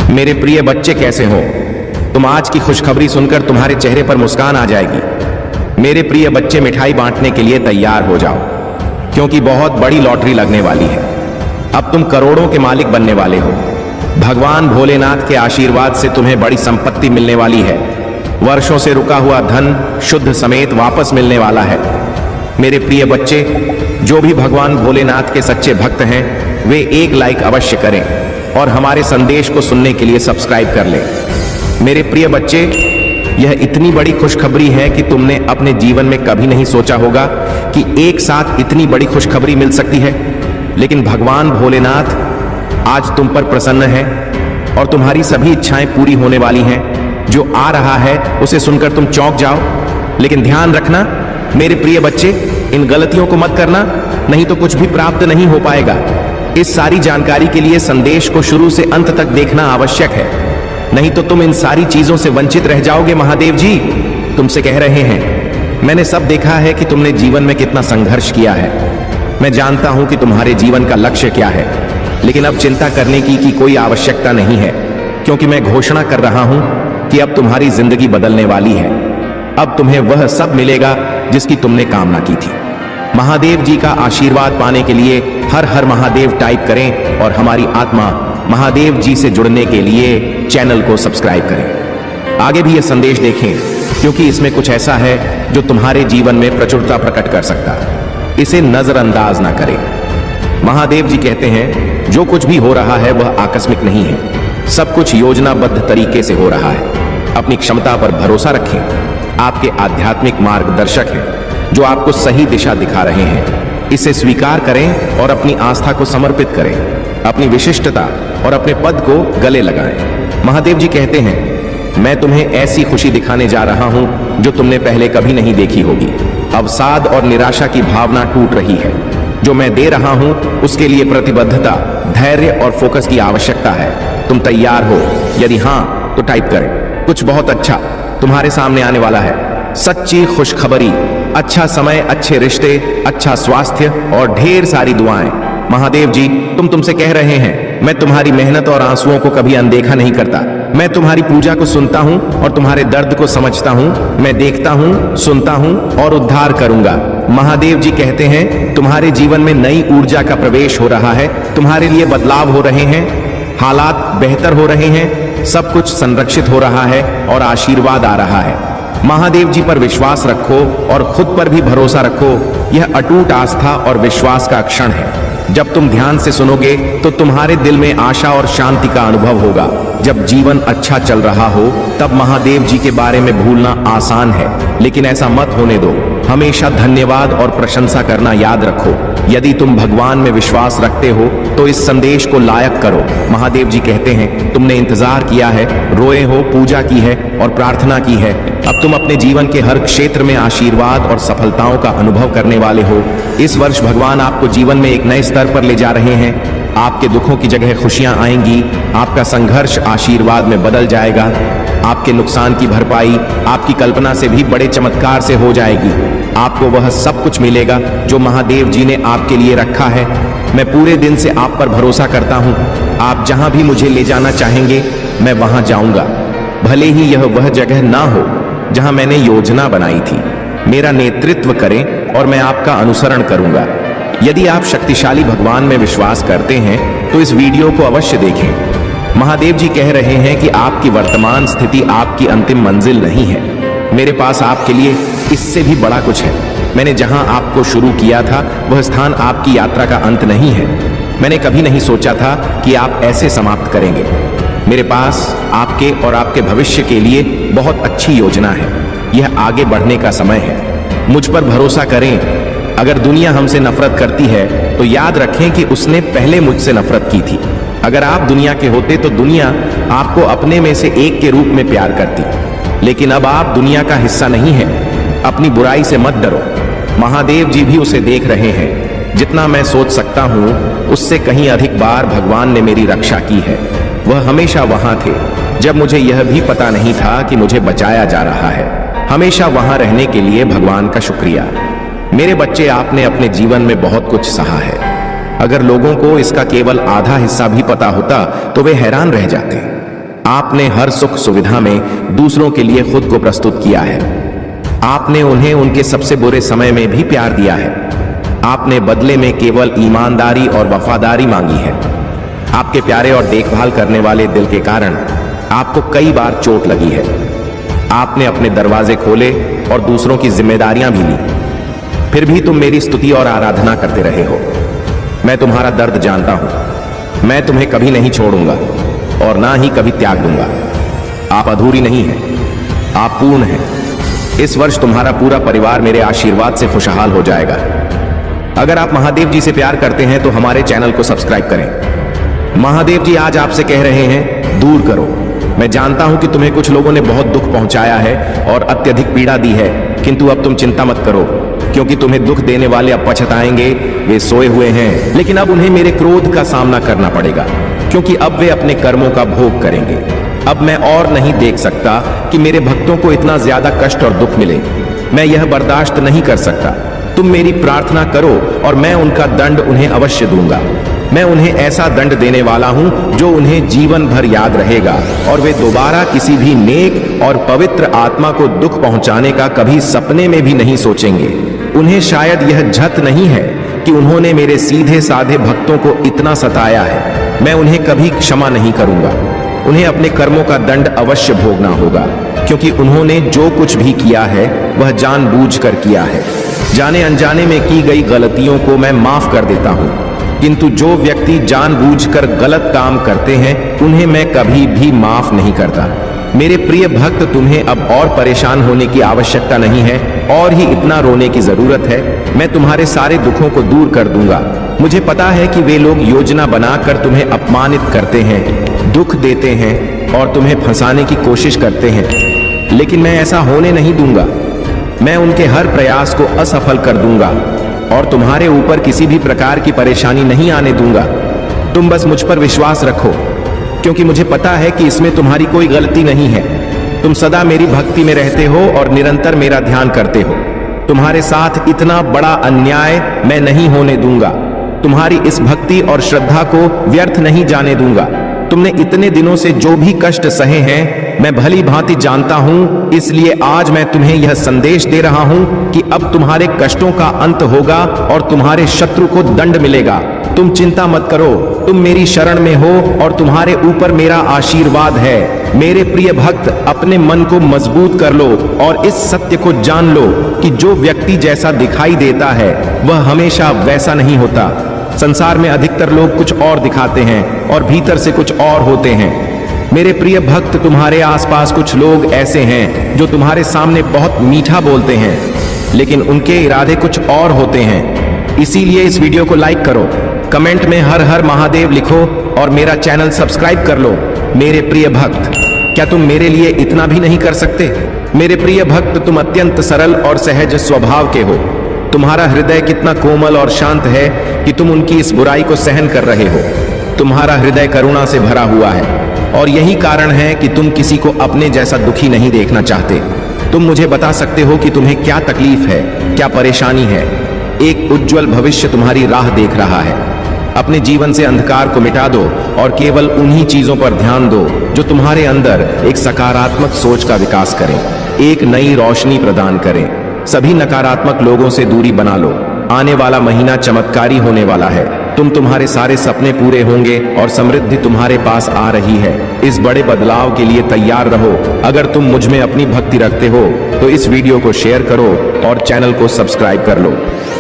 मेरे प्रिय बच्चे कैसे हो तुम? आज की खुशखबरी सुनकर तुम्हारे चेहरे पर मुस्कान आ जाएगी। मेरे प्रिय बच्चे, मिठाई बांटने के लिए तैयार हो जाओ, क्योंकि बहुत बड़ी लॉटरी लगने वाली है। अब तुम करोड़ों के मालिक बनने वाले हो। भगवान भोलेनाथ के आशीर्वाद से तुम्हें बड़ी संपत्ति मिलने वाली है। वर्षों से रुका हुआ धन शुद्ध समेत वापस मिलने वाला है। मेरे प्रिय बच्चे, जो भी भगवान भोलेनाथ के सच्चे भक्त हैं, वे एक लाइक अवश्य करें और हमारे संदेश को सुनने के लिए सब्सक्राइब कर लें। मेरे प्रिय बच्चे, यह इतनी बड़ी खुशखबरी है कि तुमने अपने जीवन में कभी नहीं सोचा होगा कि एक साथ इतनी बड़ी खुशखबरी मिल सकती है। लेकिन भगवान भोलेनाथ आज तुम पर प्रसन्न है और तुम्हारी सभी इच्छाएं पूरी होने वाली हैं। जो आ रहा है उसे सुनकर तुम चौंक जाओ, लेकिन ध्यान रखना मेरे प्रिय बच्चे, इन गलतियों को मत करना, नहीं तो कुछ भी प्राप्त नहीं हो पाएगा। इस सारी जानकारी के लिए संदेश को शुरू से अंत तक देखना आवश्यक है, नहीं तो तुम इन सारी चीजों से वंचित रह जाओगे। महादेव जी तुमसे कह रहे हैं, मैंने सब देखा है कि तुमने जीवन में कितना संघर्ष किया है। मैं जानता हूं कि तुम्हारे जीवन का लक्ष्य क्या है, लेकिन अब चिंता करने की कोई आवश्यकता नहीं है, क्योंकि मैं घोषणा कर रहा हूं कि अब तुम्हारी जिंदगी बदलने वाली है। अब तुम्हें वह सब मिलेगा जिसकी तुमने कामना की थी। महादेव जी का आशीर्वाद पाने के लिए हर हर महादेव टाइप करें और हमारी आत्मा महादेव जी से जुड़ने के लिए चैनल को सब्सक्राइब करें। आगे भी यह संदेश देखें, क्योंकि इसमें कुछ ऐसा है जो तुम्हारे जीवन में प्रचुरता प्रकट कर सकता है। इसे नजरअंदाज ना करें। महादेव जी कहते हैं, जो कुछ भी हो रहा है वह आकस्मिक नहीं है, सब कुछ योजनाबद्ध तरीके से हो रहा है। अपनी क्षमता पर भरोसा रखें। आपके आध्यात्मिक मार्गदर्शक हैं जो आपको सही दिशा दिखा रहे हैं। इसे स्वीकार करें और अपनी आस्था को समर्पित करें। अपनी विशिष्टता और अपने पद को गले लगाएं। महादेव जी कहते हैं, मैं तुम्हें ऐसी खुशी दिखाने जा रहा हूं जो तुमने पहले कभी नहीं देखी होगी। अवसाद और निराशा की भावना टूट रही है। जो मैं दे रहा हूं उसके लिए प्रतिबद्धता, धैर्य और फोकस की आवश्यकता है। तुम तैयार हो? यदि हां तो टाइप करें। कुछ बहुत अच्छा तुम्हारे सामने आने वाला है। सच्ची खुशखबरी, अच्छा समय, अच्छे रिश्ते, अच्छा स्वास्थ्य और ढेर सारी दुआएं। महादेव जी तुमसे कह रहे हैं, मैं तुम्हारी मेहनत और आंसुओं को कभी अनदेखा नहीं करता। मैं तुम्हारी पूजा को सुनता हूं और तुम्हारे दर्द को समझता हूं। मैं देखता हूं, सुनता हूं और उद्धार करूंगा। महादेव जी कहते हैं, तुम्हारे जीवन में नई ऊर्जा का प्रवेश हो रहा है। तुम्हारे लिए बदलाव हो रहे हैं, हालात बेहतर हो रहे हैं, सब कुछ संरक्षित हो रहा है और आशीर्वाद आ रहा है। महादेव जी पर विश्वास रखो और खुद पर भी भरोसा रखो। यह अटूट आस्था और विश्वास का क्षण है। जब तुम ध्यान से सुनोगे तो तुम्हारे दिल में आशा और शांति का अनुभव होगा। जब जीवन अच्छा चल रहा हो तब महादेव जी के बारे में भूलना आसान है, लेकिन ऐसा मत होने दो। हमेशा धन्यवाद और प्रशंसा करना याद रखो। यदि तुम भगवान में विश्वास रखते हो तो इस संदेश को लायक करो। महादेव जी कहते हैं, तुमने इंतजार किया है, रोए हो, पूजा की है और प्रार्थना की है। अब तुम अपने जीवन के हर क्षेत्र में आशीर्वाद और सफलताओं का अनुभव करने वाले हो। इस वर्ष भगवान आपको जीवन में एक नए स्तर पर ले जा रहे हैं। आपके दुखों की जगह खुशियां आएंगी। आपका संघर्ष आशीर्वाद में बदल जाएगा। आपके नुकसान की भरपाई आपकी कल्पना से भी बड़े चमत्कार से हो जाएगी। आपको वह सब कुछ मिलेगा जो महादेव जी ने आपके लिए रखा है। मैं पूरे दिन से आप पर भरोसा करता हूं। आप जहां भी मुझे ले जाना चाहेंगे मैं वहां जाऊंगा, भले ही यह वह जगह ना हो जहां मैंने योजना बनाई थी। मेरा नेतृत्व करें और मैं आपका अनुसरण करूंगा। यदि आप शक्तिशाली भगवान में विश्वास करते हैं तो इस वीडियो को अवश्य देखें। महादेव जी कह रहे हैं कि आपकी वर्तमान स्थिति आपकी अंतिम मंजिल नहीं है। मेरे पास आपके लिए इससे भी बड़ा कुछ है। मैंने जहां आपको शुरू किया था वह स्थान आपकी यात्रा का अंत नहीं है। मैंने कभी नहीं सोचा था कि आप ऐसे समाप्त करेंगे। मेरे पास आपके और आपके भविष्य के लिए बहुत अच्छी योजना है। यह आगे बढ़ने का समय है। मुझ पर भरोसा करें। अगर दुनिया हमसे नफरत करती है तो याद रखें कि उसने पहले मुझसे नफरत की थी। अगर आप दुनिया के होते तो दुनिया आपको अपने में से एक के रूप में प्यार करती, लेकिन अब आप दुनिया का हिस्सा नहीं है। अपनी बुराई से मत डरो। महादेव जी भी उसे देख रहे हैं। जितना मैं सोच सकता हूं उससे कहीं अधिक बार भगवान ने मेरी रक्षा की है। वह हमेशा वहां थे जब मुझे यह भी पता नहीं था कि मुझे बचाया जा रहा है। हमेशा वहां रहने के लिए भगवान का शुक्रिया। मेरे बच्चे, आपने अपने जीवन में बहुत कुछ सहा है। अगर लोगों को इसका केवल आधा हिस्सा भी पता होता तो वे हैरान रह जाते। आपने हर सुख सुविधा में दूसरों के लिए खुद को प्रस्तुत किया है। आपने उन्हें उनके सबसे बुरे समय में भी प्यार दिया है। आपने बदले में केवल ईमानदारी और वफादारी मांगी है। आपके प्यारे और देखभाल करने वाले दिल के कारण आपको कई बार चोट लगी है। आपने अपने दरवाजे खोले और दूसरों की जिम्मेदारियां भी ली, फिर भी तुम मेरी स्तुति और आराधना करते रहे हो। मैं तुम्हारा दर्द जानता हूं। मैं तुम्हें कभी नहीं छोड़ूंगा और ना ही कभी त्याग दूंगा। आप अधूरी नहीं हैं, आप पूर्ण हैं। इस वर्ष तुम्हारा पूरा परिवार मेरे आशीर्वाद से खुशहाल हो जाएगा। अगर आप महादेव जी से प्यार करते हैं तो हमारे चैनल को सब्सक्राइब करें। महादेव जी आज आपसे कह रहे हैं, दूर करो। मैं जानता हूं कि तुम्हें कुछ लोगों ने बहुत दुख पहुंचाया है और अत्यधिक पीड़ा दी है, किंतु अब तुम चिंता मत करो, क्योंकि तुम्हें दुख देने वाले अब पछताएंगे। वे सोए हुए हैं, लेकिन अब उन्हें मेरे क्रोध का सामना करना पड़ेगा, क्योंकि अब वे अपने कर्मों का भोग करेंगे। अब मैं और नहीं देख सकता कि मेरे भक्तों को इतना ज्यादा कष्ट और दुख मिले। मैं यह बर्दाश्त नहीं कर सकता। तुम मेरी प्रार्थना करो और मैं उनका दंड उन्हें अवश्य दूंगा। मैं उन्हें ऐसा दंड देने वाला हूं जो उन्हें जीवन भर याद रहेगा और वे दोबारा किसी भी नेक और पवित्र आत्मा को दुख पहुंचाने का कभी सपने में भी नहीं सोचेंगे। उन्हें शायद यह झट नहीं है कि उन्होंने मेरे सीधे साधे भक्तों को इतना सताया है। मैं उन्हें कभी क्षमा नहीं करूंगा। उन्हें अपने कर्मों का दंड अवश्य भोगना होगा, क्योंकि उन्होंने जो कुछ भी किया है वह जानबूझकर किया है। जाने अनजाने में की गई गलतियों को मैं माफ कर देता हूं, किंतु जो व्यक्ति जानबूझकर गलत काम करते हैं उन्हें मैं कभी भी माफ नहीं करता। मेरे प्रिय भक्त, तुम्हें अब और परेशान होने की आवश्यकता नहीं है और ही इतना रोने की जरूरत है। मैं तुम्हारे सारे दुखों को दूर कर दूंगा। मुझे पता है कि वे लोग योजना बनाकर तुम्हें अपमानित करते हैं, दुख देते हैं और तुम्हें फंसाने की कोशिश करते हैं, लेकिन मैं ऐसा होने नहीं दूंगा। मैं उनके हर प्रयास को असफल कर दूंगा और तुम्हारे ऊपर किसी भी प्रकार की परेशानी नहीं आने दूंगा। तुम बस मुझ पर विश्वास रखो, क्योंकि मुझे पता है कि इसमें तुम्हारी कोई गलती नहीं है। तुम सदा मेरी भक्ति में रहते हो और निरंतर मेरा ध्यान करते हो। तुम्हारे साथ इतना बड़ा अन्याय मैं नहीं होने दूंगा। तुम्हारी इस भक्ति और श्रद्धा को व्यर्थ नहीं जाने दूंगा। तुमने इतने दिनों से जो भी कष्ट सहे हैं मैं भली भांति जानता हूं, इसलिए आज मैं तुम्हें यह संदेश दे रहा हूं कि अब तुम्हारे कष्टों का अंत होगा और तुम्हारे शत्रु को दंड मिलेगा। तुम चिंता मत करो, तुम मेरी शरण में हो और तुम्हारे ऊपर मेरा आशीर्वाद है। मेरे प्रिय भक्त, अपने मन को मजबूत कर लो और इस सत्य को जान लो कि जो व्यक्ति जैसा दिखाई देता है वह हमेशा वैसा नहीं होता। संसार में अधिकतर लोग कुछ और दिखाते हैं और भीतर से कुछ और होते हैं। मेरे प्रिय भक्त, तुम्हारे आसपास कुछ लोग ऐसे हैं जो तुम्हारे सामने बहुत मीठा बोलते हैं, लेकिन उनके इरादे कुछ और होते हैं। इसीलिए इस वीडियो को लाइक करो, कमेंट में हर हर महादेव लिखो और मेरा चैनल सब्सक्राइब कर लो। मेरे प्रिय भक्त, क्या तुम मेरे लिए इतना भी नहीं कर सकते? मेरे प्रिय भक्त, तुम अत्यंत सरल और सहज स्वभाव के हो। तुम्हारा हृदय कितना कोमल और शांत है कि तुम उनकी इस बुराई को सहन कर रहे हो। तुम्हारा हृदय करुणा से भरा हुआ है और यही कारण है कि तुम किसी को अपने जैसा दुखी नहीं देखना चाहते। तुम मुझे बता सकते हो कि तुम्हें क्या तकलीफ है, क्या परेशानी है। एक उज्जवल भविष्य तुम्हारी राह देख रहा है। अपने जीवन से अंधकार को मिटा दो और केवल उन्हीं चीजों पर ध्यान दो जो तुम्हारे अंदर एक सकारात्मक सोच का विकास करें, एक नई रोशनी प्रदान करें। सभी नकारात्मक लोगों से दूरी बना लो। आने वाला महीना चमत्कारी होने वाला है। तुम्हारे सारे सपने पूरे होंगे और समृद्धि तुम्हारे पास आ रही है। इस बड़े बदलाव के लिए तैयार रहो। अगर तुम मुझ में अपनी भक्ति रखते हो तो इस वीडियो को शेयर करो और चैनल को सब्सक्राइब कर लो।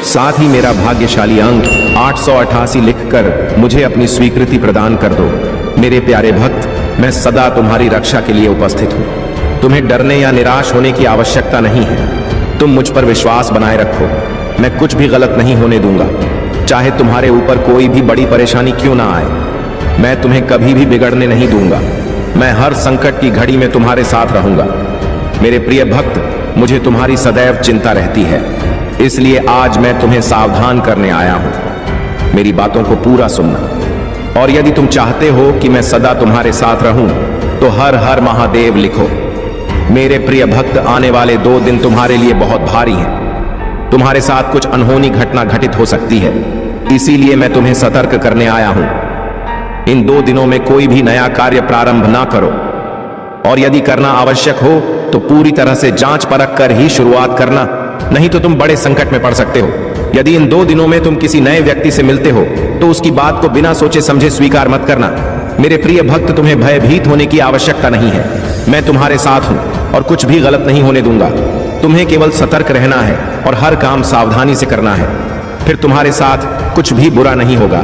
साथ ही मेरा भाग्यशाली अंक 888 लिखकर मुझे अपनी स्वीकृति प्रदान कर दो। मेरे प्यारे भक्त, मैं सदा तुम्हारी रक्षा के लिए उपस्थित हूँ। तुम्हें डरने या निराश होने की आवश्यकता नहीं है। तुम मुझ पर विश्वास बनाए रखो। मैं कुछ भी गलत नहीं होने दूंगा, चाहे तुम्हारे ऊपर कोई भी बड़ी परेशानी क्यों ना आए। मैं तुम्हें कभी भी बिगड़ने नहीं दूंगा। मैं हर संकट की घड़ी में तुम्हारे साथ रहूंगा। मेरे प्रिय भक्त, मुझे तुम्हारी सदैव चिंता रहती है, इसलिए आज मैं तुम्हें सावधान करने आया हूं। मेरी बातों को पूरा सुनना, और यदि तुम चाहते हो कि मैं सदा तुम्हारे साथ रहूं तो हर हर महादेव लिखो। मेरे प्रिय भक्त, आने वाले 2 दिन तुम्हारे लिए बहुत भारी हैं। तुम्हारे साथ कुछ अनहोनी घटना घटित हो सकती है, इसीलिए मैं तुम्हें सतर्क करने आया हूं। इन 2 दिनों में कोई भी नया कार्य प्रारंभ ना करो। और यदि करना आवश्यक हो तो पूरी तरह से जांच परख कर ही शुरुआत करना, नहीं तो तुम बड़े संकट में पड़ सकते हो। यदि इन 2 दिनों में तुम किसी नए व्यक्ति से मिलते हो तो उसकी बात को बिना सोचे समझे स्वीकार मत करना। मेरे प्रिय भक्त, तुम्हें भयभीत होने की आवश्यकता नहीं है। मैं तुम्हारे साथ हूं और कुछ भी गलत नहीं होने दूंगा। तुम्हें केवल सतर्क रहना है और हर काम सावधानी से करना है, फिर तुम्हारे साथ कुछ भी बुरा नहीं होगा।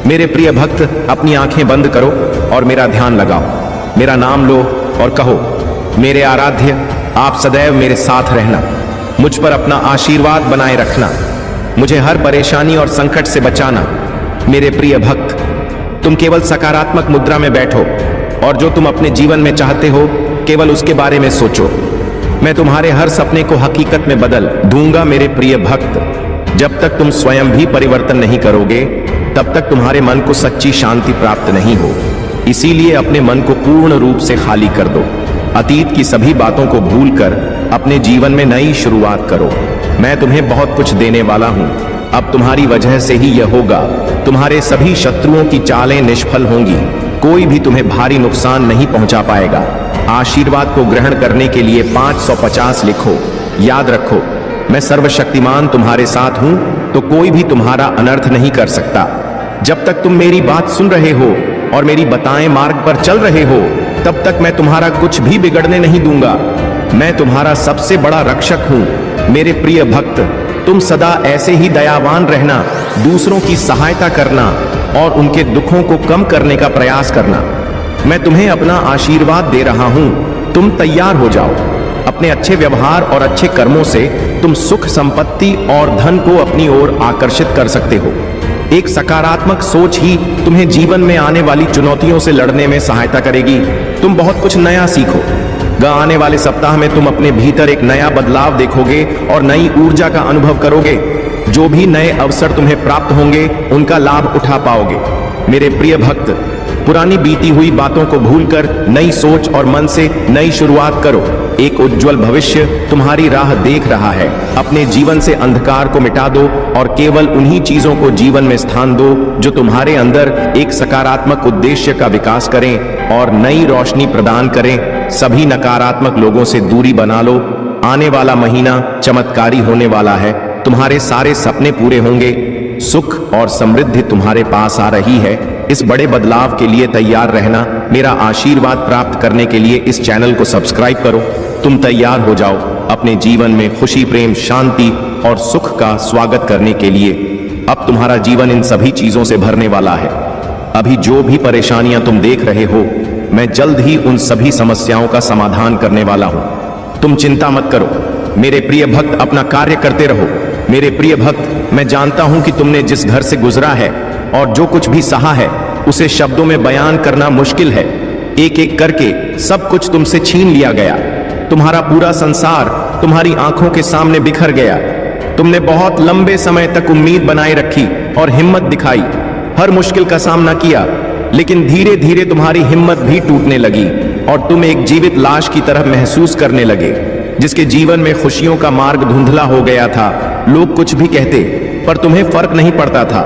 मेरे प्रिय भक्त, अपनी आंखें बंद करो और मेरा ध्यान लगाओ। मेरा नाम लो और कहो, मेरे आराध्य, आप सदैव मेरे साथ रहना, मुझ पर अपना आशीर्वाद बनाए रखना, मुझे हर परेशानी और संकट से बचाना। मेरे प्रिय भक्त, तुम केवल सकारात्मक मुद्रा में बैठो और जो तुम अपने जीवन में चाहते हो केवल उसके बारे में सोचो। मैं तुम्हारे हर सपने को हकीकत में बदल दूंगा। मेरे प्रिय भक्त, जब तक तुम स्वयं भी परिवर्तन नहीं करोगे तब तक तुम्हारे मन को सच्ची शांति प्राप्त नहीं हो। इसीलिए अपने मन को पूर्ण रूप से खाली कर दो। अतीत की सभी बातों को भूलकर अपने जीवन में नई शुरुआत करो। मैं तुम्हें बहुत कुछ देने वाला हूं। अब तुम्हारी वजह से ही यह होगा। तुम्हारे सभी शत्रुओं की चालें निष्फल होंगी। कोई भी तुम्हें भारी नुकसान नहीं पहुंचा पाएगा। आशीर्वाद को ग्रहण करने के लिए 550 लिखो। याद रखो, मैं सर्वशक्तिमान तुम्हारे साथ हूं तो कोई भी तुम्हारा अनर्थ नहीं कर सकता। जब तक तुम मेरी बात सुन रहे हो और मेरी बताएं मार्ग पर चल रहे हो तब तक मैं तुम्हारा कुछ भी बिगड़ने नहीं दूंगा। मैं तुम्हारा सबसे बड़ा रक्षक हूं। मेरे प्रिय भक्त, तुम सदा ऐसे ही दयावान रहना, दूसरों की सहायता करना और उनके दुखों को कम करने का प्रयास करना। मैं तुम्हें अपना आशीर्वाद दे रहा हूं। तुम तैयार हो जाओ। अपने अच्छे व्यवहार और अच्छे कर्मों से तुम सुख, संपत्ति और धन को अपनी ओर आकर्षित कर सकते हो। एक सकारात्मक सोच ही तुम्हें जीवन में आने वाली चुनौतियों से लड़ने में सहायता करेगी। तुम बहुत कुछ नया सीखो। आने वाले सप्ताह में तुम अपने भीतर एक नया बदलाव देखोगे और नई ऊर्जा का अनुभव करोगे। जो भी नए अवसर तुम्हें प्राप्त होंगे उनका लाभ उठा पाओगे। मेरे प्रिय भक्त, पुरानी बीती हुई बातों को भूलकर नई सोच और मन से नई शुरुआत करो। एक उज्जवल भविष्य तुम्हारी राह देख रहा है। अपने जीवन से अंधकार को मिटा दो और केवल उन्हीं चीजों को जीवन में स्थान दो जो तुम्हारे अंदर एक सकारात्मक उद्देश्य का विकास करें और नई रोशनी प्रदान करें। सभी नकारात्मक लोगों से दूरी बना लो। आने वाला महीना चमत्कारी होने वाला है। तुम्हारे सारे सपने पूरे होंगे। सुख और समृद्धि तुम्हारे पास आ रही है। इस बड़े बदलाव के लिए तैयार रहना। मेरा आशीर्वाद प्राप्त करने के लिए इस चैनल को सब्सक्राइब करो। तुम तैयार हो जाओ अपने जीवन में खुशी, प्रेम, शांति और सुख का स्वागत करने के लिए। अब तुम्हारा जीवन इन सभी चीजों से भरने वाला है। अभी जो भी परेशानियां तुम देख रहे हो, मैं जल्द ही उन सभी समस्याओं का समाधान करने वाला हूं। तुम चिंता मत करो। मेरे प्रिय भक्त, अपना कार्य करते रहो। मेरे प्रिय भक्त, मैं जानता हूं कि तुमने जिस घर से गुजरा है और जो कुछ भी सहा है उसे शब्दों में बयान करना मुश्किल है। एक एक करके सब कुछ तुमसे छीन लिया गया। तुम्हारा पूरा संसार तुम्हारी आंखों के सामने बिखर गया। तुमने बहुत लंबे समय तक उम्मीद बनाए रखी और हिम्मत दिखाई, हर मुश्किल का सामना किया, लेकिन धीरे धीरे तुम्हारी हिम्मत भी टूटने लगी और तुम एक जीवित लाश की तरह महसूस करने लगे, जिसके जीवन में खुशियों का मार्ग धुंधला हो गया था। लोग कुछ भी कहते पर तुम्हें फर्क नहीं पड़ता था।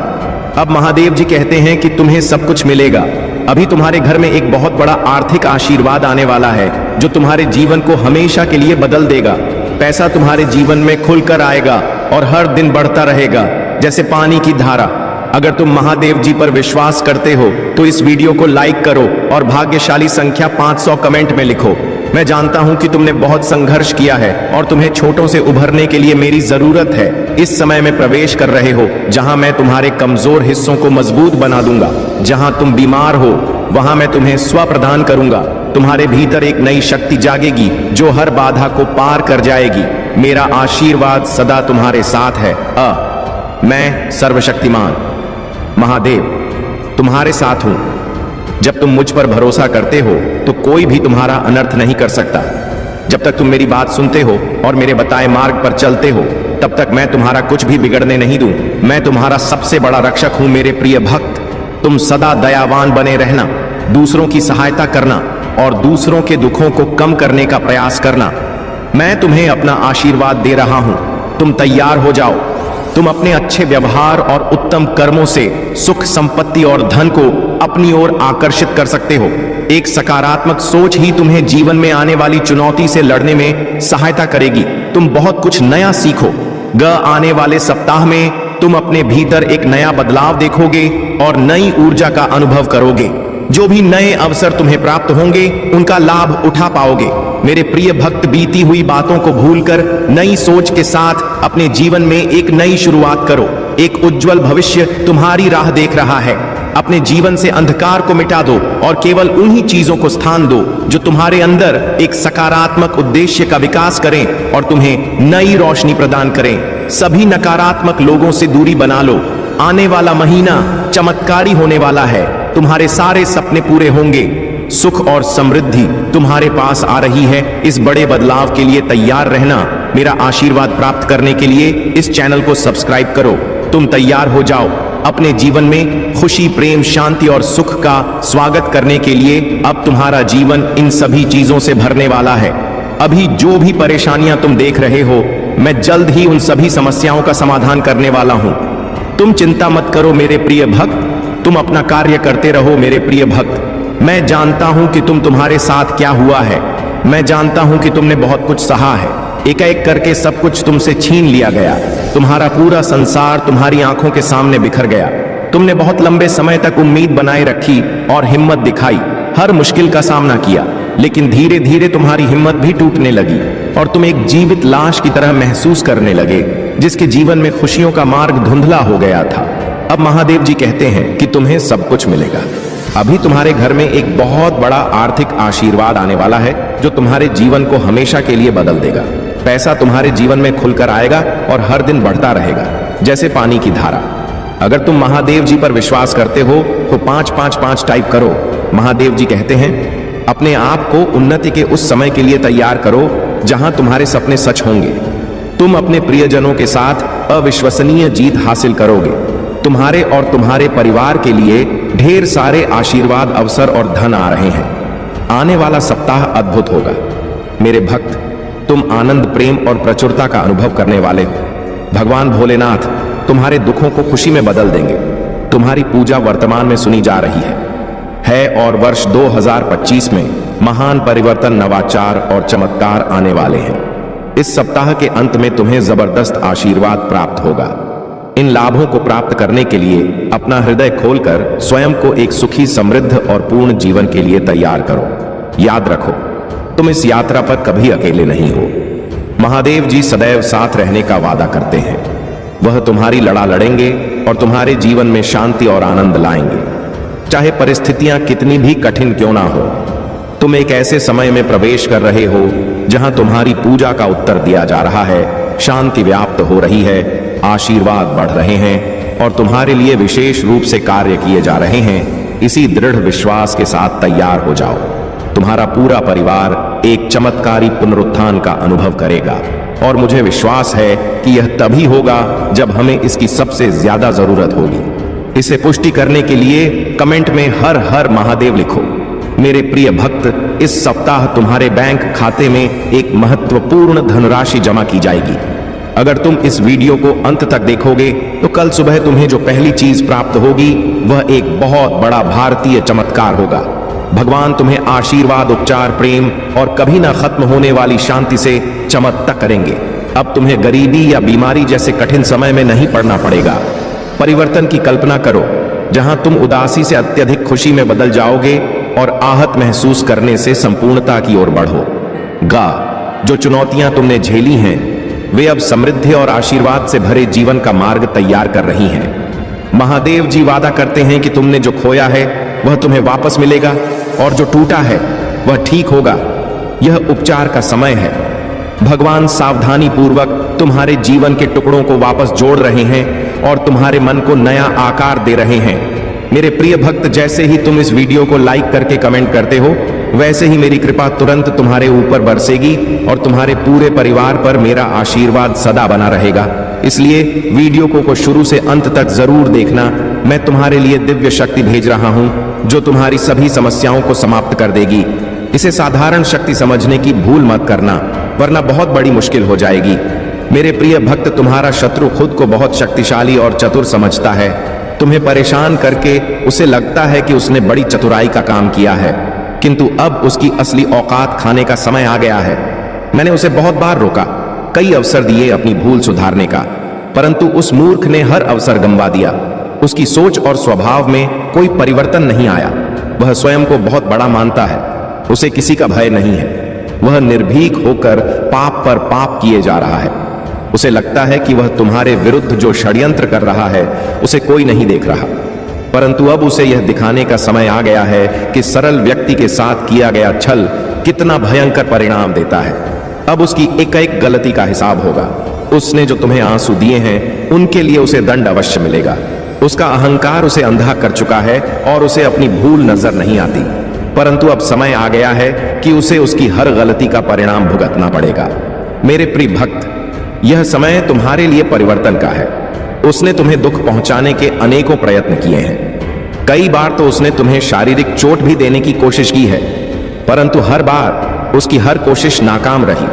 अब महादेव जी कहते हैं कि तुम्हें सब कुछ मिलेगा। अभी तुम्हारे घर में एक बहुत बड़ा आर्थिक आशीर्वाद आने वाला है जो तुम्हारे जीवन को हमेशा के लिए बदल देगा। पैसा तुम्हारे जीवन में खुलकर आएगा और हर दिन बढ़ता रहेगा जैसे पानी की धारा। अगर तुम महादेव जी पर विश्वास करते हो तो इस वीडियो को लाइक करो और भाग्यशाली संख्या 500 कमेंट में लिखो। मैं जानता हूं कि तुमने बहुत संघर्ष किया है और तुम्हें छोटों से उभरने के लिए मेरी जरूरत है। इस समय में प्रवेश कर रहे हो जहां मैं तुम्हारे कमजोर हिस्सों को मजबूत बना दूंगा। जहां तुम बीमार हो वहां मैं तुम्हें स्व प्रदान करूंगा। तुम्हारे भीतर एक नई शक्ति जागेगी जो हर बाधा को पार कर जाएगी। मेरा आशीर्वाद सदा तुम्हारे साथ है। मैं सर्वशक्तिमान महादेव तुम्हारे साथ हूं। जब तुम मुझ पर भरोसा करते हो तो कोई भी तुम्हारा अनर्थ नहीं कर सकता। जब तक तुम मेरी बात सुनते हो और मेरे बताए मार्ग पर चलते हो तब तक मैं तुम्हारा कुछ भी बिगड़ने नहीं दूं। मैं तुम्हारा सबसे बड़ा रक्षक हूं। मेरे प्रिय भक्त, तुम सदा दयावान बने रहना, दूसरों की सहायता करना और दूसरों के दुखों को कम करने का प्रयास करना। मैं तुम्हें अपना आशीर्वाद दे रहा हूं। तुम तैयार हो जाओ। तुम अपने अच्छे व्यवहार और उत्तम कर्मों से सुख, संपत्ति और धन को अपनी ओर आकर्षित कर सकते हो। एक सकारात्मक सोच ही तुम्हें जीवन में आने वाली चुनौती से लड़ने में सहायता करेगी। तुम बहुत कुछ नया सीखो। आने वाले सप्ताह में तुम अपने भीतर एक नया बदलाव देखोगे और नई ऊर्जा का अनुभव करोगे। जो भी नए अवसर तुम्हें प्राप्त होंगे उनका लाभ उठा पाओगे। मेरे प्रिय भक्त, बीती हुई बातों को भूलकर नई सोच के साथ अपने जीवन में एक नई शुरुआत करो। एक उज्जवल भविष्य तुम्हारी राह देख रहा है। अपने जीवन से अंधकार को मिटा दो और केवल उन्हीं चीजों को स्थान दो जो तुम्हारे अंदर एक सकारात्मक उद्देश्य का विकास करें और तुम्हें नई रोशनी प्रदान करें। सभी नकारात्मक लोगों से दूरी बना लो। आने वाला महीना चमत्कारी होने वाला है। तुम्हारे सारे सपने पूरे होंगे। सुख और समृद्धि तुम्हारे पास आ रही है। इस बड़े बदलाव के लिए तैयार रहना। मेरा आशीर्वाद प्राप्त करने के लिए इस चैनल को सब्सक्राइब करो। तुम तैयार हो जाओ अपने जीवन में खुशी, प्रेम, शांति और सुख का स्वागत करने के लिए। अब तुम्हारा जीवन इन सभी चीजों से भरने वाला है। अभी जो भी परेशानियां तुम देख रहे हो, मैं जल्द ही उन सभी समस्याओं का समाधान करने वाला हूं। तुम चिंता मत करो मेरे प्रिय भक्त। तुम अपना कार्य करते रहो मेरे प्रिय भक्त। मैं जानता हूं कि तुम्हारे साथ क्या हुआ है। मैं जानता हूं कि तुमने बहुत कुछ सहा है। एक-एक करके सब कुछ तुमसे छीन लिया गया। तुम्हारा पूरा संसार तुम्हारी आंखों के सामने बिखर गया। तुमने बहुत लंबे समय तक उम्मीद बनाए रखी और हिम्मत दिखाई। हर मुश्किल का सामना किया, लेकिन धीरे धीरे तुम्हारी हिम्मत भी टूटने लगी और तुम एक जीवित लाश की तरह महसूस करने लगे, जिसके जीवन में खुशियों का मार्ग धुंधला हो गया था। अब महादेव जी कहते हैं कि तुम्हें सब कुछ मिलेगा। अभी तुम्हारे घर में एक बहुत बड़ा आर्थिक आशीर्वाद आने वाला है जो तुम्हारे जीवन को हमेशा के लिए बदल देगा। पैसा तुम्हारे जीवन में खुलकर आएगा और हर दिन बढ़ता रहेगा, जैसे पानी की धारा। अगर तुम महादेव जी पर विश्वास करते हो तो 555 टाइप करो। महादेव जी कहते हैं, अपने आप को उन्नति के उस समय के लिए तैयार करो जहां तुम्हारे सपने सच होंगे। तुम अपने प्रियजनों के साथ अविश्वसनीय जीत हासिल करोगे। तुम्हारे और तुम्हारे परिवार के लिए ढेर सारे आशीर्वाद, अवसर और धन आ रहे हैं। आने वाला सप्ताह अद्भुत होगा मेरे भक्त। तुम आनंद, प्रेम और प्रचुरता का अनुभव करने वाले हो। भगवान भोलेनाथ तुम्हारे दुखों को खुशी में बदल देंगे। तुम्हारी पूजा वर्तमान में सुनी जा रही है और वर्ष 2025 में महान परिवर्तन, नवाचार और चमत्कार आने वाले हैं। इस सप्ताह के अंत में तुम्हें जबरदस्त आशीर्वाद प्राप्त होगा। इन लाभों को प्राप्त करने के लिए अपना हृदय खोलकर स्वयं को एक सुखी, समृद्ध और पूर्ण जीवन के लिए तैयार करो। याद रखो, तुम इस यात्रा पर कभी अकेले नहीं हो। महादेव जी सदैव साथ रहने का वादा करते हैं। वह तुम्हारी लड़ा लड़ेंगे और तुम्हारे जीवन में शांति और आनंद लाएंगे, चाहे परिस्थितियां कितनी भी कठिन क्यों ना हो। तुम एक ऐसे समय में प्रवेश कर रहे हो जहां तुम्हारी पूजा का उत्तर दिया जा रहा है। शांति व्याप्त हो रही है, आशीर्वाद बढ़ रहे हैं और तुम्हारे लिए विशेष रूप से कार्य किए जा रहे हैं। इसी दृढ़ विश्वास के साथ तैयार हो जाओ। तुम्हारा पूरा परिवार एक चमत्कारी पुनरुत्थान का अनुभव करेगा और मुझे विश्वास है कि यह तभी होगा जब हमें इसकी सबसे ज्यादा जरूरत होगी। इसे पुष्टि करने के लिए कमेंट में हर हर महादेव लिखो। मेरे प्रिय भक्त, इस सप्ताह तुम्हारे बैंक खाते में एक महत्वपूर्ण धनराशि जमा की जाएगी। अगर तुम इस वीडियो को अंत तक देखोगे तो कल सुबह तुम्हें जो पहली चीज प्राप्त होगी वह एक बहुत बड़ा भारतीय चमत्कार होगा। भगवान तुम्हें आशीर्वाद, उपचार, प्रेम और कभी ना खत्म होने वाली शांति से चमत्ता करेंगे। अब तुम्हें गरीबी या बीमारी जैसे कठिन समय में नहीं पड़ना पड़ेगा। परिवर्तन की कल्पना करो जहां तुम उदासी से अत्यधिक खुशी में बदल जाओगे और आहत महसूस करने से संपूर्णता की ओर बढ़ो। जो चुनौतियां तुमने झेली हैं वे अब समृद्धि और आशीर्वाद से भरे जीवन का मार्ग तैयार कर रही हैं। महादेव जी वादा करते हैं कि तुमने जो खोया है वह तुम्हें वापस मिलेगा और जो टूटा है वह ठीक होगा। यह उपचार का समय है। भगवान सावधानी पूर्वक तुम्हारे जीवन के टुकड़ों को वापस जोड़ रहे हैं और तुम्हारे मन को नया आकार दे रहे हैं। मेरे प्रिय भक्त, जैसे ही तुम इस वीडियो को लाइक करके कमेंट करते हो वैसे ही मेरी कृपा तुरंत तुम्हारे ऊपर बरसेगी और तुम्हारे पूरे परिवार पर मेरा आशीर्वाद सदा बना रहेगा। इसलिए वीडियो को शुरू से अंत तक जरूर देखना। मैं तुम्हारे लिए दिव्य शक्ति भेज रहा हूं जो तुम्हारी सभी समस्याओं को समाप्त कर देगी। इसे साधारण शक्ति समझने की भूल मत करना, वरना बहुत बड़ी मुश्किल हो जाएगी। मेरे प्रिय भक्त, तुम्हारा शत्रु खुद को बहुत शक्तिशाली और चतुर समझता है। तुम्हें परेशान करके उसे लगता है कि उसने बड़ी चतुराई का काम किया है, किंतु अब उसकी असली औकात खाने का समय आ गया है। मैंने उसे बहुत बार रोका, कई अवसर दिए अपनी भूल सुधारने का, परंतु उस मूर्ख ने हर अवसर गंवा दिया। उसकी सोच और स्वभाव में कोई परिवर्तन नहीं आया। वह स्वयं को बहुत बड़ा मानता है, उसे किसी का भय नहीं है। वह निर्भीक होकर पाप पर पाप किए जा रहा है। उसे लगता है कि वह तुम्हारे विरुद्ध जो षड्यंत्र कर रहा है उसे कोई नहीं देख रहा, परंतु अब उसे यह दिखाने का समय आ गया है कि सरल व्यक्ति के साथ किया गया छल कितना भयंकर परिणाम देता है। अब उसकी एक एक गलती का हिसाब होगा। उसने जो तुम्हें आंसू दिए हैं उनके लिए उसे दंड अवश्य मिलेगा। उसका अहंकार उसे अंधा कर चुका है और उसे अपनी भूल नजर नहीं आती, परंतु अब समय आ गया है कि उसे उसकी हर गलती का परिणाम भुगतना पड़ेगा। मेरे प्रिय भक्त, यह समय तुम्हारे लिए परिवर्तन का है। उसने तुम्हें दुख पहुंचाने के अनेकों प्रयत्न किए हैं। कई बार तो उसने तुम्हें शारीरिक चोट भी देने की कोशिश की है, परंतु हर बार उसकी हर कोशिश नाकाम रही।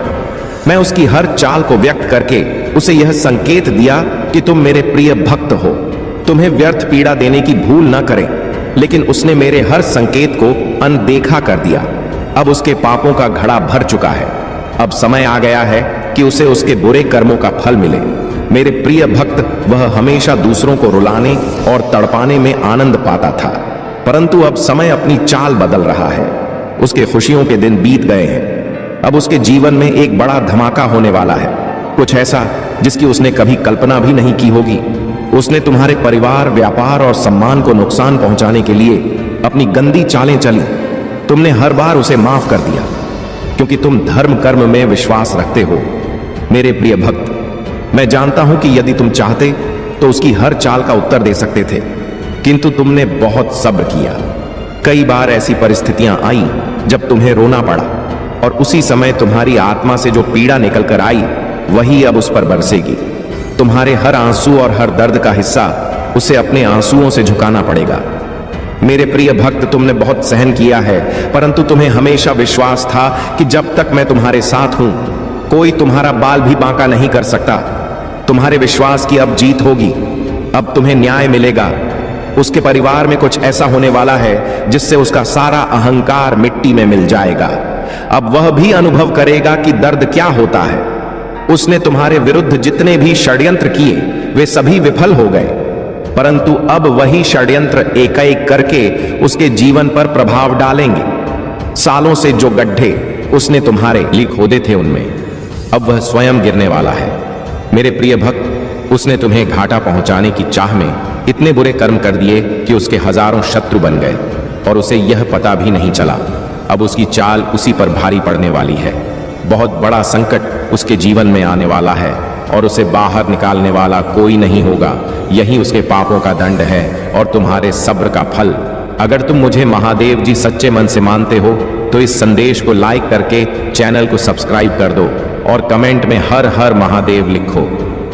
मैं उसकी हर चाल को व्यक्त करके उसे यह संकेत दिया कि तुम मेरे प्रिय भक्त हो, तुम्हें व्यर्थ पीड़ा देने की भूल न करें, लेकिन उसने मेरे हर संकेत को अनदेखा कर दिया। अब उसके पापों का घड़ा भर चुका है। अब समय आ गया है कि उसे उसके बुरे कर्मों का फल मिले। मेरे प्रिय भक्त, वह हमेशा दूसरों को रुलाने और तड़पाने में आनंद पाता था, परंतु अब समय अपनी चाल बदल रहा है। उसके खुशियों के दिन बीत गए हैं। अब उसके जीवन में एक बड़ा धमाका होने वाला है, कुछ ऐसा जिसकी उसने कभी कल्पना भी नहीं की होगी। उसने तुम्हारे परिवार, व्यापार और सम्मान को नुकसान पहुंचाने के लिए अपनी गंदी चालें चली। तुमने हर बार उसे माफ कर दिया, क्योंकि तुम धर्म कर्म में विश्वास रखते हो। मेरे प्रिय भक्त, मैं जानता हूं कि यदि तुम चाहते तो उसकी हर चाल का उत्तर दे सकते थे, किंतु तुमने बहुत सब्र किया। कई बार ऐसी परिस्थितियां आई जब तुम्हें रोना पड़ा, और उसी समय तुम्हारी आत्मा से जो पीड़ा निकल कर आई वही अब उस पर बरसेगी। तुम्हारे हर आंसू और हर दर्द का हिस्सा उसे अपने आंसुओं से झुकाना पड़ेगा। मेरे प्रिय भक्त, तुमने बहुत सहन किया है, परंतु तुम्हें हमेशा विश्वास था कि जब तक मैं तुम्हारे साथ हूं कोई तुम्हारा बाल भी बांका नहीं कर सकता। तुम्हारे विश्वास की अब जीत होगी। अब तुम्हें न्याय मिलेगा। उसके परिवार में कुछ ऐसा होने वाला है जिससे उसका सारा अहंकार मिट्टी में मिल जाएगा। अब वह भी अनुभव करेगा कि दर्द क्या होता है। उसने तुम्हारे विरुद्ध जितने भी षड्यंत्र किए वे सभी विफल हो गए, परंतु अब वही षड्यंत्र एक एक करके उसके जीवन पर प्रभाव डालेंगे। सालों से जो गड्ढे उसने तुम्हारे लिए खोदे थे उनमें अब वह स्वयं गिरने वाला है। मेरे प्रिय भक्त, उसने तुम्हें घाटा पहुंचाने की चाह में इतने बुरे कर्म कर दिए कि उसके हजारों शत्रु बन गए और उसे यह पता भी नहीं चला। अब उसकी चाल उसी पर भारी पड़ने वाली है। बहुत बड़ा संकट उसके जीवन में आने वाला है और उसे बाहर निकालने वाला कोई नहीं होगा। यही उसके पापों का दंड है और तुम्हारे सब्र का फल। अगर तुम मुझे महादेव जी सच्चे मन से मानते हो तो इस संदेश को लाइक करके चैनल को सब्सक्राइब कर दो और कमेंट में हर हर महादेव लिखो।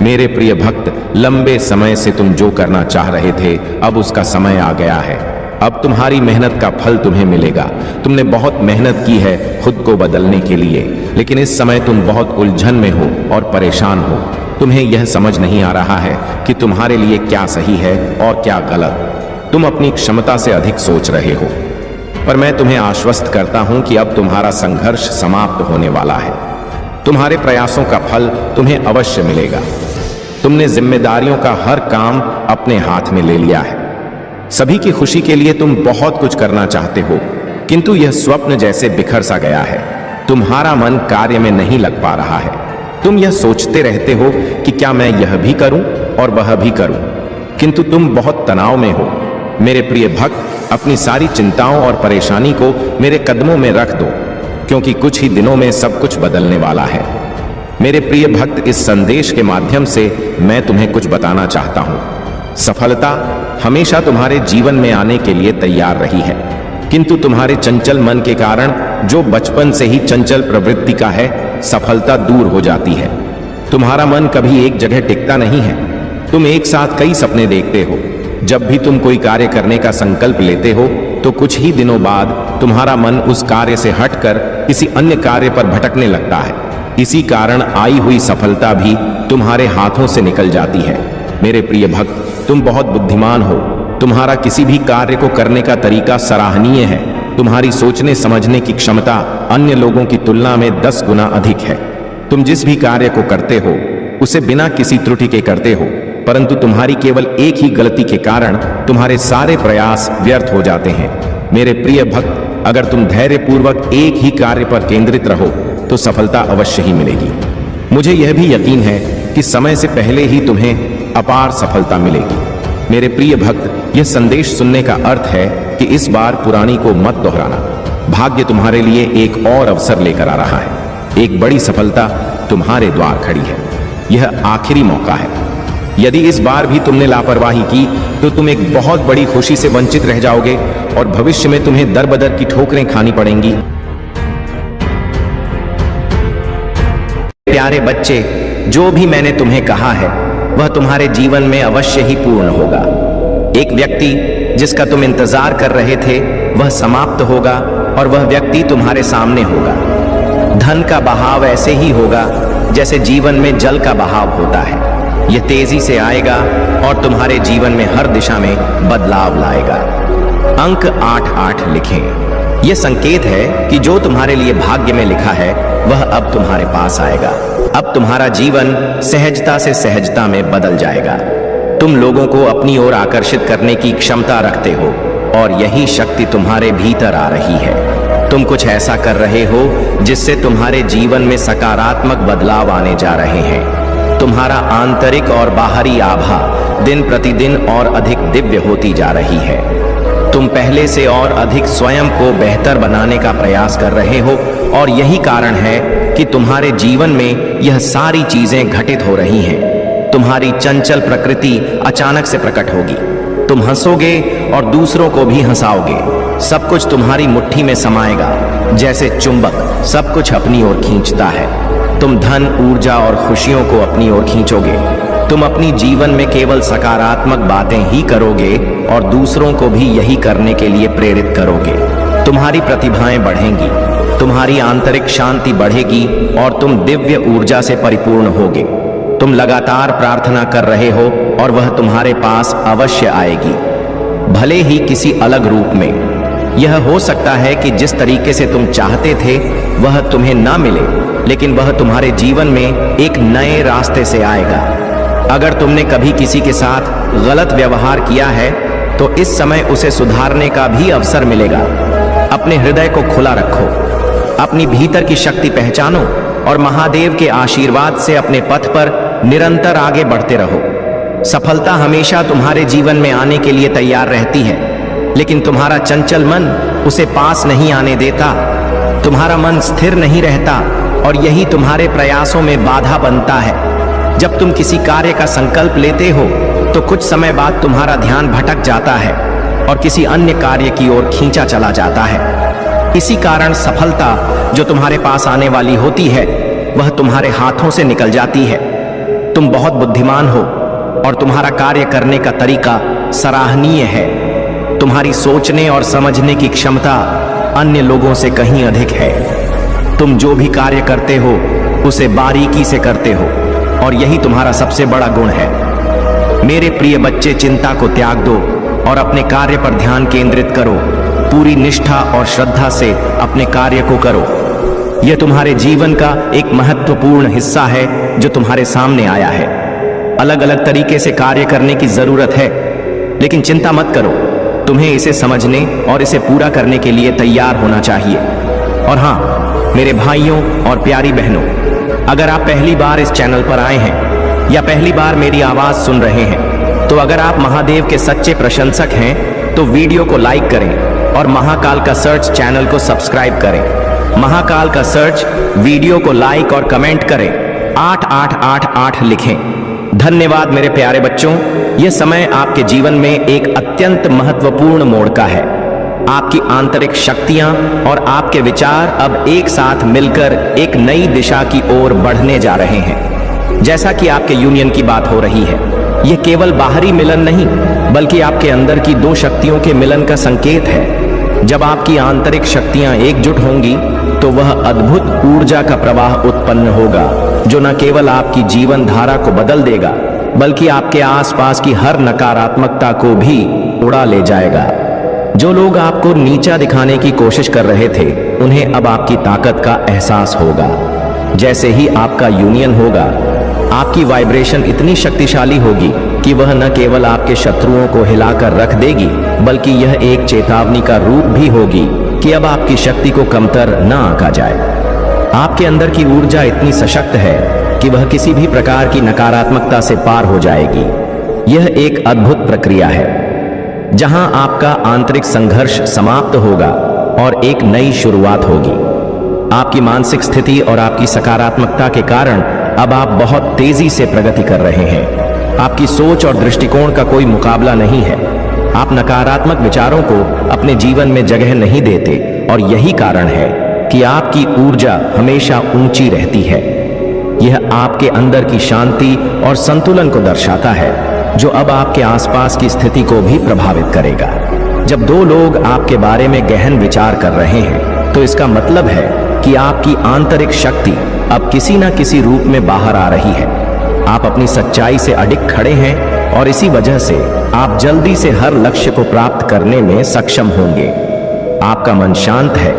मेरे प्रिय भक्त, लंबे समय से तुम जो करना चाह रहे थे अब उसका समय आ गया है। अब तुम्हारी मेहनत का फल तुम्हें मिलेगा। तुमने बहुत मेहनत की है खुद को बदलने के लिए, लेकिन इस समय तुम बहुत उलझन में हो और परेशान हो। तुम्हें यह समझ नहीं आ रहा है कि तुम्हारे लिए क्या सही है और क्या गलत। तुम अपनी क्षमता से अधिक सोच रहे हो, पर मैं तुम्हें आश्वस्त करता हूं कि अब तुम्हारा संघर्ष समाप्त होने वाला है। तुम्हारे प्रयासों का फल तुम्हें अवश्य मिलेगा। तुमने जिम्मेदारियों का हर काम अपने हाथ में ले लिया है। सभी की खुशी के लिए तुम बहुत कुछ करना चाहते हो, किंतु यह स्वप्न जैसे बिखर सा गया है। तुम्हारा मन कार्य में नहीं लग पा रहा है। तुम यह सोचते रहते हो कि क्या मैं यह भी करूं और वह भी करूं, किंतु तुम बहुत तनाव में हो। मेरे प्रिय भक्त, अपनी सारी चिंताओं और परेशानी को मेरे कदमों में रख दो, क्योंकि कुछ ही दिनों में सब कुछ बदलने वाला है। मेरे प्रिय भक्त, इस संदेश के माध्यम से मैं तुम्हें कुछ बताना चाहता हूं। सफलता हमेशा तुम्हारे जीवन में आने के लिए तैयार रही है, किंतु तुम्हारे चंचल मन के कारण, जो बचपन से ही चंचल प्रवृत्ति का है, सफलता दूर हो जाती है। तुम्हारा मन कभी एक जगह टिकता नहीं है। तुम एक साथ कई सपने देखते हो। जब भी तुम कोई कार्य करने का संकल्प लेते हो तो कुछ ही दिनों बाद तुम्हारा मन उस कार्य से हटकर किसी अन्य कार्य पर भटकने लगता है। इसी कारण आई हुई सफलता भी तुम्हारे हाथों से निकल जाती है। मेरे प्रिय भक्त, तुम बहुत बुद्धिमान हो। तुम्हारा किसी भी कार्य को करने का तरीका सराहनीय है। तुम्हारी सोचने समझने की क्षमता अन्य लोगों की तुलना में 10 गुना अधिक है। तुम जिस भी कार्य को करते हो उसे बिना किसी त्रुटि के करते हो, परंतु तुम्हारी केवल एक ही गलती के कारण तुम्हारे सारे प्रयास व्यर्थ हो जाते हैं। मेरे प्रिय भक्त, अगर तुम धैर्यपूर्वक एक ही कार्य पर केंद्रित रहो तो सफलता अवश्य ही मिलेगी। मुझे यह भी यकीन है कि समय से पहले ही तुम्हें अपार सफलता मिलेगी। मेरे प्रिय भक्त, यह संदेश सुनने का अर्थ है कि इस बार पुरानी को मत दोहराना। भाग्य तुम्हारे लिए एक और अवसर लेकर आ रहा है। एक बड़ी सफलता तुम्हारे द्वार खड़ी है। यह आखिरी मौका है। यदि इस बार भी तुमने लापरवाही की तो तुम एक बहुत बड़ी खुशी से वंचित रह जाओगे और भविष्य में तुम्हें दर बदर की ठोकरें खानी पड़ेंगी। प्यारे बच्चे, जो भी मैंने तुम्हें कहा है वह तुम्हारे जीवन में अवश्य ही पूर्ण होगा। एक व्यक्ति जिसका तुम इंतजार कर रहे थे वह समाप्त होगा और वह व्यक्ति तुम्हारे सामने होगा। धन का बहाव ऐसे ही होगा जैसे जीवन में जल का बहाव होता है। यह तेजी से आएगा और तुम्हारे जीवन में हर दिशा में बदलाव लाएगा। अंक 8-8 लिखें। यह संकेत है कि जो तुम्हारे लिए भाग्य में लिखा है वह अब तुम्हारे पास आएगा। अब तुम्हारा जीवन सहजता से सहजता में बदल जाएगा। तुम लोगों को अपनी ओर आकर्षित करने की क्षमता रखते हो और यही शक्ति तुम्हारे भीतर आ रही है। तुम कुछ ऐसा कर रहे हो जिससे तुम्हारे जीवन में सकारात्मक बदलाव आने जा रहे हैं। तुम्हारा आंतरिक और बाहरी आभा दिन प्रतिदिन और अधिक दिव्य होती जा रही है। तुम पहले से और अधिक स्वयं को बेहतर बनाने का प्रयास कर रहे हो और यही कारण है कि तुम्हारे जीवन में यह सारी चीजें घटित हो रही हैं। तुम्हारी चंचल प्रकृति अचानक से प्रकट होगी। तुम हंसोगे और दूसरों को भी हंसाओगे। सब कुछ तुम्हारी मुट्ठी में समाएगा, जैसे चुंबक सब कुछ अपनी ओर खींचता है। तुम धन, ऊर्जा और खुशियों को अपनी ओर खींचोगे। तुम अपनी जीवन में केवल सकारात्मक बातें ही करोगे और दूसरों को भी यही करने के लिए प्रेरित करोगे। तुम्हारी प्रतिभाएं बढ़ेंगी, तुम्हारी आंतरिक शांति बढ़ेगी और तुम दिव्य ऊर्जा से परिपूर्ण होगे। तुम लगातार प्रार्थना कर रहे हो और वह तुम्हारे पास अवश्य आएगी, भले ही किसी अलग रूप में। यह हो सकता है कि जिस तरीके से तुम चाहते थे वह तुम्हें ना मिले, लेकिन वह तुम्हारे जीवन में एक नए रास्ते से आएगा। अगर तुमने कभी किसी के साथ गलत व्यवहार किया है तो इस समय उसे सुधारने का भी अवसर मिलेगा। अपने हृदय को खुला रखो, अपनी भीतर की शक्ति पहचानो और महादेव के आशीर्वाद से अपने पथ पर निरंतर आगे बढ़ते रहो। सफलता हमेशा तुम्हारे जीवन में आने के लिए तैयार रहती है, लेकिन तुम्हारा चंचल मन उसे पास नहीं आने देता। तुम्हारा मन स्थिर नहीं रहता और यही तुम्हारे प्रयासों में बाधा बनता है। जब तुम किसी कार्य का संकल्प लेते हो तो कुछ समय बाद तुम्हारा ध्यान भटक जाता है और किसी अन्य कार्य की ओर खींचा चला जाता है। इसी कारण सफलता जो तुम्हारे पास आने वाली होती है वह तुम्हारे हाथों से निकल जाती है। तुम बहुत बुद्धिमान हो और तुम्हारा कार्य करने का तरीका सराहनीय है। तुम्हारी सोचने और समझने की क्षमता अन्य लोगों से कहीं अधिक है। तुम जो भी कार्य करते हो उसे बारीकी से करते हो और यही तुम्हारा सबसे बड़ा गुण है। मेरे प्रिय बच्चे, चिंता को त्याग दो और अपने कार्य पर ध्यान केंद्रित करो। पूरी निष्ठा और श्रद्धा से अपने कार्य को करो। यह तुम्हारे जीवन का एक महत्वपूर्ण हिस्सा है जो तुम्हारे सामने आया है। अलग अलग तरीके से कार्य करने की जरूरत है, लेकिन चिंता मत करो। तुम्हें इसे समझने और इसे पूरा करने के लिए तैयार होना चाहिए। और हाँ, मेरे भाइयों और प्यारी बहनों, अगर आप पहली बार इस चैनल पर आए हैं या पहली बार मेरी आवाज सुन रहे हैं तो अगर आप महादेव के सच्चे प्रशंसक हैं तो वीडियो को लाइक करें और महाकाल का सर्च चैनल को सब्सक्राइब करें। महाकाल का सर्च वीडियो को लाइक और कमेंट करें। 8888 लिखें। धन्यवाद मेरे प्यारे बच्चों। यह समय आपके जीवन में एक अत्यंत महत्वपूर्ण मोड़ का है। आपकी आंतरिक शक्तियां और आपके विचार अब एक साथ मिलकर एक नई दिशा की ओर बढ़ने जा रहे हैं। जैसा कि आपके यूनियन की बात हो रही है, यह केवल बाहरी मिलन नहीं बल्कि आपके अंदर की दो शक्तियों के मिलन का संकेत है। जब आपकी आंतरिक शक्तियां एकजुट होंगी तो वह अद्भुत ऊर्जा का प्रवाह उत्पन्न होगा जो न केवल आपकी जीवन धारा को बदल देगा बल्कि आपके आसपास की हर नकारात्मकता को भी उड़ा ले जाएगा। जो लोग आपको नीचा दिखाने की कोशिश कर रहे थे, उन्हें अब आपकी ताकत का एहसास होगा। जैसे ही आपका यूनियन होगा, आपकी वाइब्रेशन इतनी शक्तिशाली होगी कि वह न केवल आपके शत्रुओं को हिलाकर रख देगी, बल्कि यह एक चेतावनी का रूप भी होगी कि अब आपकी शक्ति को कमतर न आंका जाए। आपके अंदर की ऊर्जा इतनी सशक्त है कि वह किसी भी प्रकार की नकारात्मकता से पार हो जाएगी। यह एक अद्भुत प्रक्रिया है जहां आपका आंतरिक संघर्ष समाप्त होगा और एक नई शुरुआत होगी। आपकी मानसिक स्थिति और आपकी सकारात्मकता के कारण अब आप बहुत तेजी से प्रगति कर रहे हैं। आपकी सोच और दृष्टिकोण का कोई मुकाबला नहीं है। आप नकारात्मक विचारों को अपने जीवन में जगह नहीं देते और यही कारण है कि आपकी ऊर्जा हमेशा ऊंची रहती है। यह आपके अंदर की शांति और संतुलन को दर्शाता है, जो अब आपके आसपास की स्थिति को भी प्रभावित करेगा। जब दो लोग आपके बारे में गहन विचार कर रहे हैं, तो इसका मतलब है कि आपकी आंतरिक शक्ति अब किसी न किसी रूप में बाहर आ रही है। आप अपनी सच्चाई से अडिग खड़े हैं और इसी वजह से आप जल्दी से हर लक्ष्य को प्राप्त करने में सक्षम होंगे। आपका मन शांत है।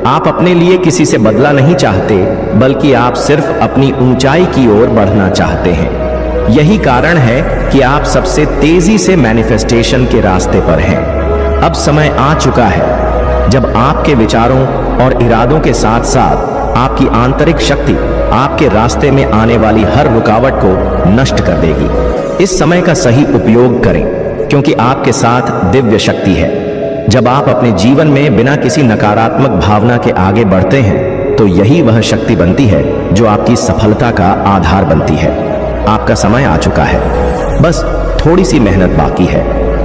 आप अपने लिए किसी से बदला नहीं चाहते, बल्कि आप सिर्फ अपनी ऊंचाई की ओर बढ़ना चाहते हैं। यही कारण है कि आप सबसे तेजी से मैनिफेस्टेशन के रास्ते पर हैं। अब समय आ चुका है जब आपके विचारों और इरादों के साथ साथ आपकी आंतरिक शक्ति आपके रास्ते में आने वाली हर रुकावट को नष्ट कर देगी। इस समय का सही उपयोग करें, क्योंकि आपके साथ दिव्य शक्ति है। जब आप अपने जीवन में बिना किसी नकारात्मक भावना के आगे बढ़ते हैं, तो यही वह शक्ति बनती है जो आपकी सफलता का आधार बनती है। आपका समय आ चुका है, बस थोड़ी सी मेहनत बाकी है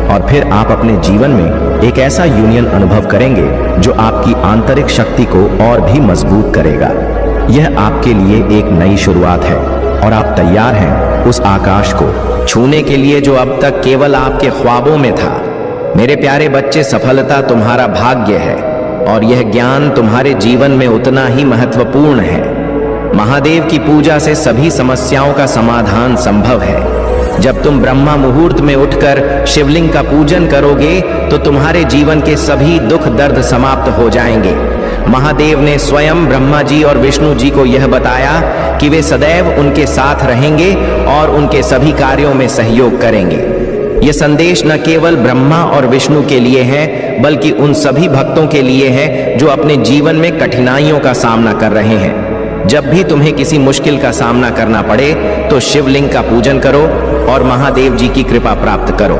और फिर आप अपने जीवन में एक ऐसा यूनियन अनुभव करेंगे जो आपकी आंतरिक शक्ति को और भी मजबूत करेगा। यह आपके लिए एक नई शुरुआत है और आप तैयार हैं उस आकाश को छूने के लिए जो अब तक केवल आपके ख्वाबों में था। मेरे प्यारे बच्चे, सफलता तुम्हारा भाग्य है और यह ज्ञान तुम्हारे जीवन में उतना ही महत्वपूर्ण है। महादेव की पूजा से सभी समस्याओं का समाधान संभव है। जब तुम ब्रह्मा मुहूर्त में उठकर शिवलिंग का पूजन करोगे, तो तुम्हारे जीवन के सभी दुख दर्द समाप्त हो जाएंगे। महादेव ने स्वयं ब्रह्मा जी और विष्णु जी को यह बताया कि वे सदैव उनके साथ रहेंगे और उनके सभी कार्यों में सहयोग करेंगे। यह संदेश न केवल ब्रह्मा और विष्णु के लिए है, बल्कि उन सभी भक्तों के लिए है जो अपने जीवन में कठिनाइयों का सामना कर रहे हैं। जब भी तुम्हें किसी मुश्किल का सामना करना पड़े, तो शिवलिंग का पूजन करो और महादेव जी की कृपा प्राप्त करो।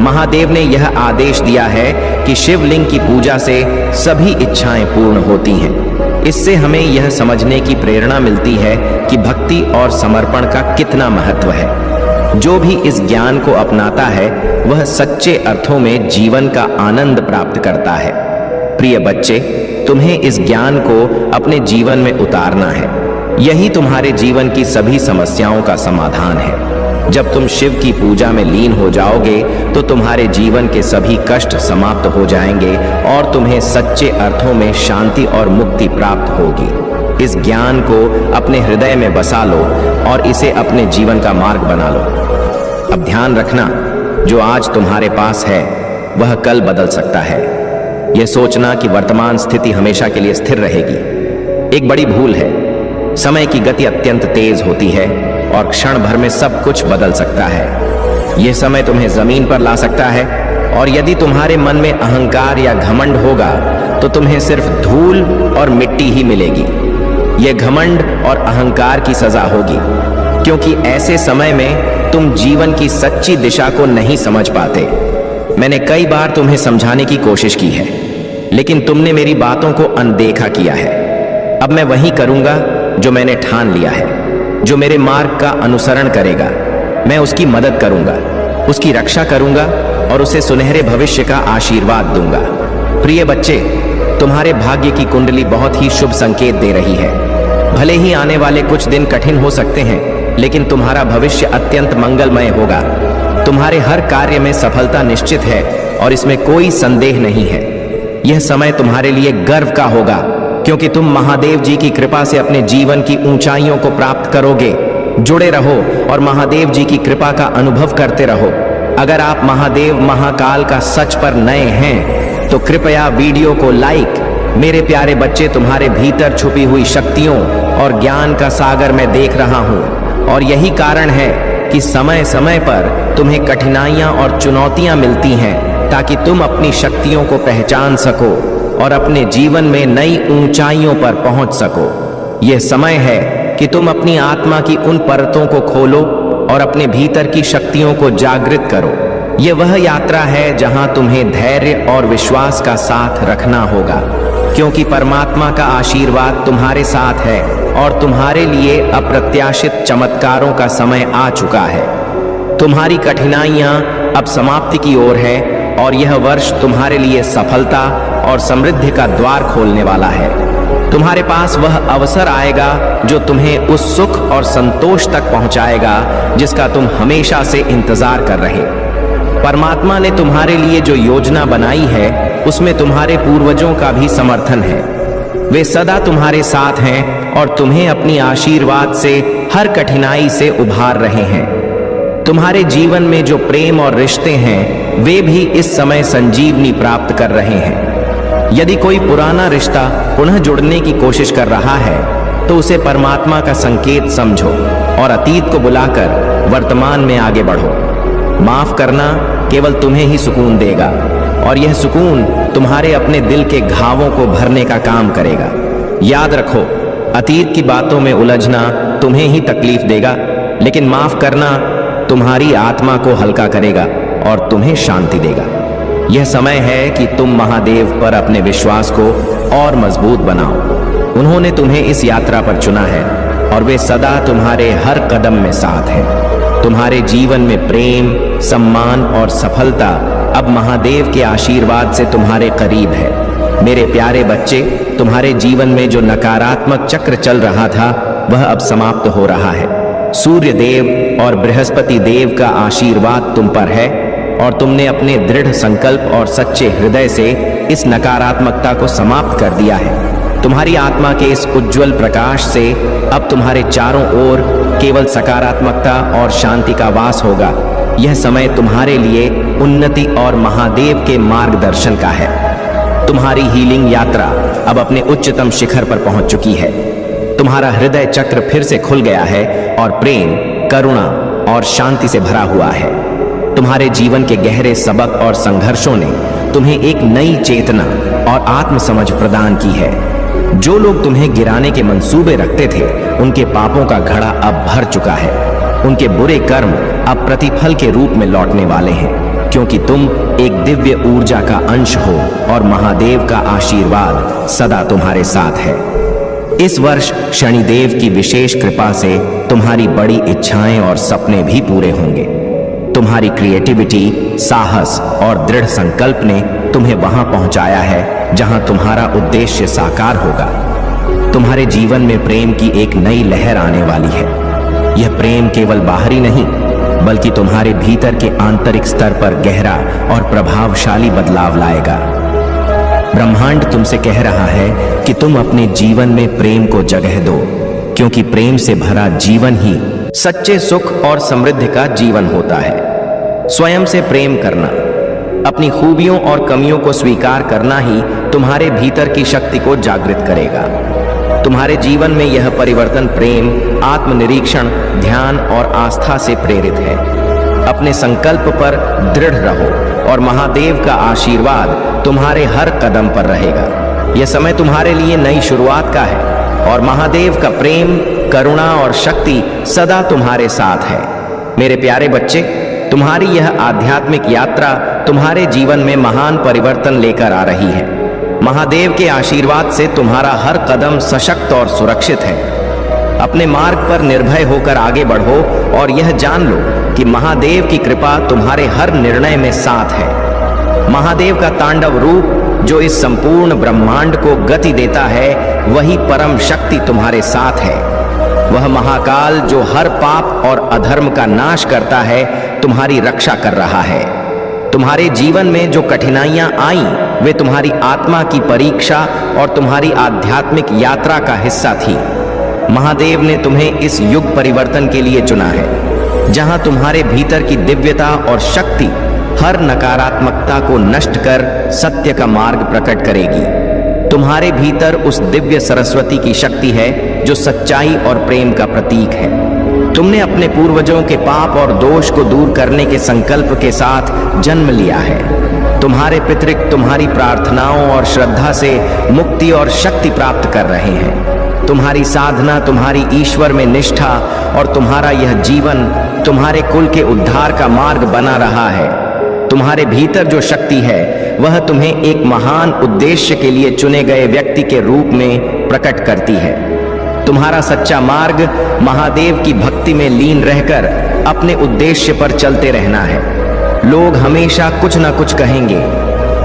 महादेव ने यह आदेश दिया है कि शिवलिंग की पूजा से सभी इच्छाएं पूर्ण होती हैं। इससे हमें यह समझने की प्रेरणा मिलती है कि भक्ति और समर्पण का कितना महत्व है। जो भी इस ज्ञान को अपनाता है, वह सच्चे अर्थों में जीवन का आनंद प्राप्त करता है। प्रिय बच्चे, तुम्हें इस ज्ञान को अपने जीवन में उतारना है। यही तुम्हारे जीवन की सभी समस्याओं का समाधान है। जब तुम शिव की पूजा में लीन हो जाओगे, तो तुम्हारे जीवन के सभी कष्ट समाप्त हो जाएंगे और तुम्हें सच्चे अर्थों में शांति और मुक्ति प्राप्त होगी। इस ज्ञान को अपने हृदय में बसा लो और इसे अपने जीवन का मार्ग बना लो। अब ध्यान रखना, जो आज तुम्हारे पास है, वह कल बदल सकता है। यह सोचना कि वर्तमान स्थिति हमेशा के लिए स्थिर रहेगी एक बड़ी भूल है। समय की गति अत्यंत तेज होती है और क्षण भर में सब कुछ बदल सकता है। यह समय तुम्हें जमीन पर ला सकता है और यदि तुम्हारे मन में अहंकार या घमंड होगा, तो तुम्हें सिर्फ धूल और मिट्टी ही मिलेगी। यह घमंड और अहंकार की सजा होगी, क्योंकि ऐसे समय में तुम जीवन की सच्ची दिशा को नहीं समझ पाते। मैंने कई बार तुम्हें समझाने की कोशिश की है, लेकिन तुमने मेरी बातों को अनदेखा किया है। अब मैं वही करूंगा जो मैंने ठान लिया है। जो मेरे मार्ग का अनुसरण करेगा, मैं उसकी मदद करूंगा, उसकी रक्षा करूंगा और उसे सुनहरे भविष्य का आशीर्वाद दूंगा। प्रिय बच्चे, तुम्हारे भाग्य की कुंडली बहुत ही शुभ संकेत दे रही है। भले ही आने वाले कुछ दिन कठिन हो सकते हैं, लेकिन तुम्हारा भविष्य अत्यंत मंगलमय होगा। तुम्हारे हर कार्य में सफलता निश्चित है और इसमें कोई संदेह नहीं है। यह समय तुम्हारे लिए गर्व का होगा, क्योंकि तुम महादेव जी की कृपा से अपने जीवन की ऊंचाइयों को प्राप्त करोगे। जुड़े रहो और महादेव जी की कृपा का अनुभव करते रहो। अगर आप महादेव महाकाल का सच पर नए हैं तो कृपया वीडियो को लाइक। मेरे प्यारे बच्चे, तुम्हारे भीतर छुपी हुई शक्तियों और ज्ञान का सागर मैं देख रहा हूँ, और यही कारण है कि समय समय पर तुम्हें कठिनाइयाँ और चुनौतियाँ मिलती हैं ताकि तुम अपनी शक्तियों को पहचान सको और अपने जीवन में नई ऊंचाइयों पर पहुंच सको। यह समय है कि तुम अपनी आत्मा की उन परतों को खोलो और अपने भीतर की शक्तियों को जागृत करो। यह वह यात्रा है जहां तुम्हें धैर्य और विश्वास का साथ रखना होगा, क्योंकि परमात्मा का आशीर्वाद तुम्हारे साथ है और तुम्हारे लिए अप्रत्याशित चमत्कारों का समय आ चुका है। तुम्हारी कठिनाइयां अब समाप्ति की ओर है और यह वर्ष तुम्हारे लिए सफलता और समृद्धि का द्वार खोलने वाला है। तुम्हारे पास वह अवसर आएगा जो तुम्हें उस सुख और संतोष तक पहुंचाएगा जिसका तुम हमेशा से इंतजार कर रहे। परमात्मा ने तुम्हारे लिए जो योजना बनाई है उसमें तुम्हारे पूर्वजों का भी समर्थन है। वे सदा तुम्हारे साथ हैं और तुम्हें अपनी आशीर्वाद से हर कठिनाई से उभार रहे हैं। तुम्हारे जीवन में जो प्रेम और रिश्ते हैं वे भी इस समय संजीवनी प्राप्त कर रहे हैं। यदि कोई पुराना रिश्ता पुनः जुड़ने की कोशिश कर रहा है तो उसे परमात्मा का संकेत समझो और अतीत को बुलाकर वर्तमान में आगे बढ़ो। माफ करना केवल तुम्हें ही सुकून देगा और यह सुकून तुम्हारे अपने दिल के घावों को भरने का काम करेगा। याद रखो, अतीत की बातों में उलझना तुम्हें ही तकलीफ देगा, लेकिन माफ करना तुम्हारी आत्मा को हल्का करेगा और तुम्हें शांति देगा। यह समय है कि तुम महादेव पर अपने विश्वास को और मजबूत बनाओ। उन्होंने तुम्हें इस यात्रा पर चुना है और वे सदा तुम्हारे हर कदम में साथ हैं। तुम्हारे जीवन में प्रेम, सम्मान और सफलता अब महादेव के आशीर्वाद से तुम्हारे करीब है। मेरे प्यारे बच्चे, तुम्हारे जीवन में जो नकारात्मक चक्र चल रहा था वह अब समाप्त हो रहा है। सूर्य देव और बृहस्पति देव का आशीर्वाद तुम पर है और तुमने अपने दृढ़ संकल्प और सच्चे हृदय से इस नकारात्मकता को समाप्त कर दिया है। तुम्हारी आत्मा के इस उज्जवल प्रकाश से अब तुम्हारे चारों ओर केवल सकारात्मकता और शांति का वास होगा। यह समय तुम्हारे लिए उन्नति और महादेव के मार्गदर्शन का है। तुम्हारी हीलिंग यात्रा अब अपने उच्चतम शिखर पर पहुंच चुकी है। तुम्हारा हृदय चक्र फिर से खुल गया है और प्रेम, करुणा और शांति से भरा हुआ है। तुम्हारे जीवन के गहरे सबक और संघर्षों ने तुम्हें एक नई चेतना और आत्मसमझ प्रदान की है। जो लोग तुम्हें गिराने के मंसूबे रखते थे उनके पापों का घड़ा अब भर चुका है। उनके बुरे कर्म अब प्रतिफल के रूप में लौटने वाले हैं, क्योंकि तुम एक दिव्य ऊर्जा का अंश हो और महादेव का आशीर्वाद सदा तुम्हारे साथ है। इस वर्ष शनिदेव की विशेष कृपा से तुम्हारी बड़ी इच्छाएं और सपने भी पूरे होंगे। तुम्हारी क्रिएटिविटी, साहस और दृढ़ संकल्प ने तुम्हें वहां पहुंचाया है जहां तुम्हारा उद्देश्य साकार होगा। तुम्हारे जीवन में प्रेम की एक नई लहर आने वाली है। यह प्रेम केवल बाहरी नहीं बल्कि तुम्हारे भीतर के आंतरिक स्तर पर गहरा और प्रभावशाली बदलाव लाएगा। ब्रह्मांड तुमसे कह रहा है कि तुम अपने जीवन में प्रेम को जगह दो, क्योंकि प्रेम से भरा जीवन ही सच्चे सुख और समृद्धि का जीवन होता है। स्वयं से प्रेम करना, अपनी खूबियों और कमियों को स्वीकार करना ही तुम्हारे भीतर की शक्ति को जागृत करेगा। तुम्हारे जीवन में यह परिवर्तन प्रेम, आत्मनिरीक्षण, ध्यान और आस्था से प्रेरित है। अपने संकल्प पर दृढ़ रहो और महादेव का आशीर्वाद तुम्हारे हर कदम पर रहेगा। यह समय तुम्हारे लिए नई शुरुआत का है और महादेव का प्रेम, करुणा और शक्ति सदा तुम्हारे साथ है। मेरे प्यारे बच्चे, तुम्हारी यह आध्यात्मिक यात्रा तुम्हारे जीवन में महान परिवर्तन लेकर आ रही है। महादेव के आशीर्वाद से तुम्हारा हर कदम सशक्त और सुरक्षित है। अपने मार्ग पर निर्भय होकर आगे बढ़ो और यह जान लो कि महादेव की कृपा तुम्हारे हर निर्णय में साथ है। महादेव का तांडव रूप जो इस संपूर्ण ब्रह्मांड को गति देता है, वही परम शक्ति तुम्हारे साथ है। वह महाकाल जो हर पाप और अधर्म का नाश करता है, तुम्हारी रक्षा कर रहा है। तुम्हारे जीवन में जो कठिनाइयां आईं, वे तुम्हारी आत्मा की परीक्षा और तुम्हारी आध्यात्मिक यात्रा का हिस्सा थी। महादेव ने तुम्हें इस युग परिवर्तन के लिए चुना है, जहां तुम्हारे भीतर की दिव्यता और शक्ति हर नकारात्मकता को नष्ट कर सत्य का मार्ग प्रकट करेगी। तुम्हारे भीतर उस दिव्य सरस्वती की शक्ति है जो सच्चाई और प्रेम का प्रतीक है। तुमने अपने पूर्वजों के पाप और दोष को दूर करने के संकल्प के साथ जन्म लिया है। तुम्हारे पितृ तुम्हारी प्रार्थनाओं और श्रद्धा से मुक्ति और शक्ति प्राप्त कर रहे हैं। तुम्हारी साधना, तुम्हारी ईश्वर में निष्ठा और तुम्हारा यह जीवन तुम्हारे कुल के उद्धार का मार्ग बना रहा है। तुम्हारे भीतर जो शक्ति है वह तुम्हें एक महान उद्देश्य के लिए चुने गए व्यक्ति के रूप में प्रकट करती है। तुम्हारा सच्चा मार्ग महादेव की भक्ति में लीन रहकर अपने उद्देश्य पर चलते रहना है। लोग हमेशा कुछ न कुछ कहेंगे,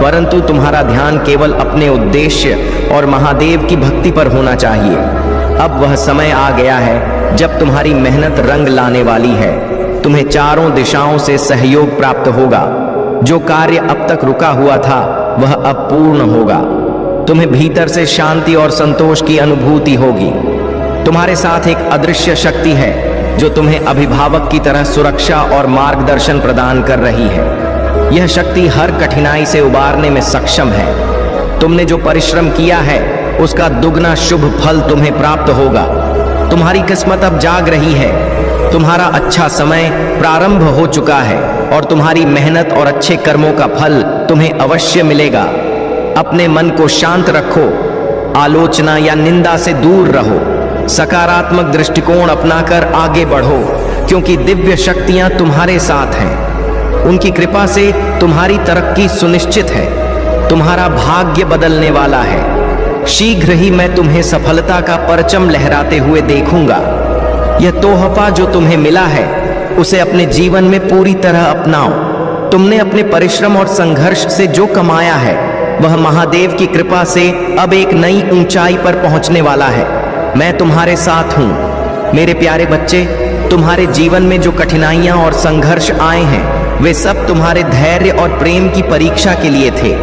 परंतु तुम्हारा ध्यान केवल अपने उद्देश्य और महादेव की भक्ति पर होना चाहिए। अब वह समय आ गया है जब तुम्हारी मेहनत रंग लाने वाली है। तुम्हें चारों दिशाओं से सहयोग प्राप्त होगा। जो कार्य अब तक रुका हुआ था वह अब पूर्ण होगा। तुम्हें भीतर से शांति और संतोष की अनुभूति होगी। तुम्हारे साथ एक अदृश्य शक्ति है जो तुम्हें अभिभावक की तरह सुरक्षा और मार्गदर्शन प्रदान कर रही है। यह शक्ति हर कठिनाई से उबारने में सक्षम है। तुमने जो परिश्रम किया है उसका दुगना शुभ फल तुम्हें प्राप्त होगा। तुम्हारी किस्मत अब जाग रही है। तुम्हारा अच्छा समय प्रारंभ हो चुका है और तुम्हारी मेहनत और अच्छे कर्मों का फल तुम्हें अवश्य मिलेगा। अपने मन को शांत रखो, आलोचना या निंदा से दूर रहो, सकारात्मक दृष्टिकोण अपनाकर आगे बढ़ो, क्योंकि दिव्य शक्तियां तुम्हारे साथ हैं। उनकी कृपा से तुम्हारी तरक्की सुनिश्चित है। तुम्हारा भाग्य बदलने वाला है। शीघ्र ही मैं तुम्हें सफलता का परचम लहराते हुए देखूंगा। यह तोहफा जो तुम्हें मिला है उसे अपने जीवन में पूरी तरह अपनाओ। तुमने अपने परिश्रम और संघर्ष से जो कमाया है वह महादेव की कृपा से अब एक नई ऊंचाई पर पहुंचने वाला है। मैं तुम्हारे साथ हूं। मेरे प्यारे बच्चे, तुम्हारे जीवन में जो कठिनाइयां और संघर्ष आए हैं वे सब तुम्हारे धैर्य और प्रेम की परीक्षा के लिए थे।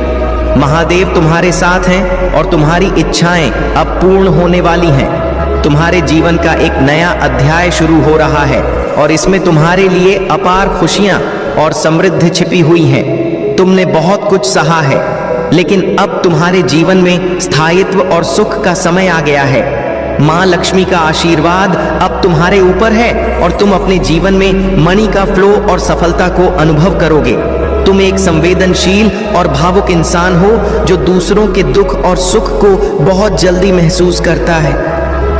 महादेव तुम्हारे साथ हैं और तुम्हारी इच्छाएं अब पूर्ण होने वाली हैं। तुम्हारे जीवन का एक नया अध्याय शुरू हो रहा है और इसमें तुम्हारे लिए अपार खुशियां और समृद्धि छिपी हुई हैं। तुमने बहुत कुछ सहा है, लेकिन अब तुम्हारे जीवन में स्थायित्व और सुख का समय आ गया है। माँ लक्ष्मी का आशीर्वाद अब तुम्हारे ऊपर है और तुम अपने जीवन में मणि का फ्लो और सफलता को अनुभव करोगे। तुम एक संवेदनशील और भावुक इंसान हो जो दूसरों के दुख और सुख को बहुत जल्दी महसूस करता है।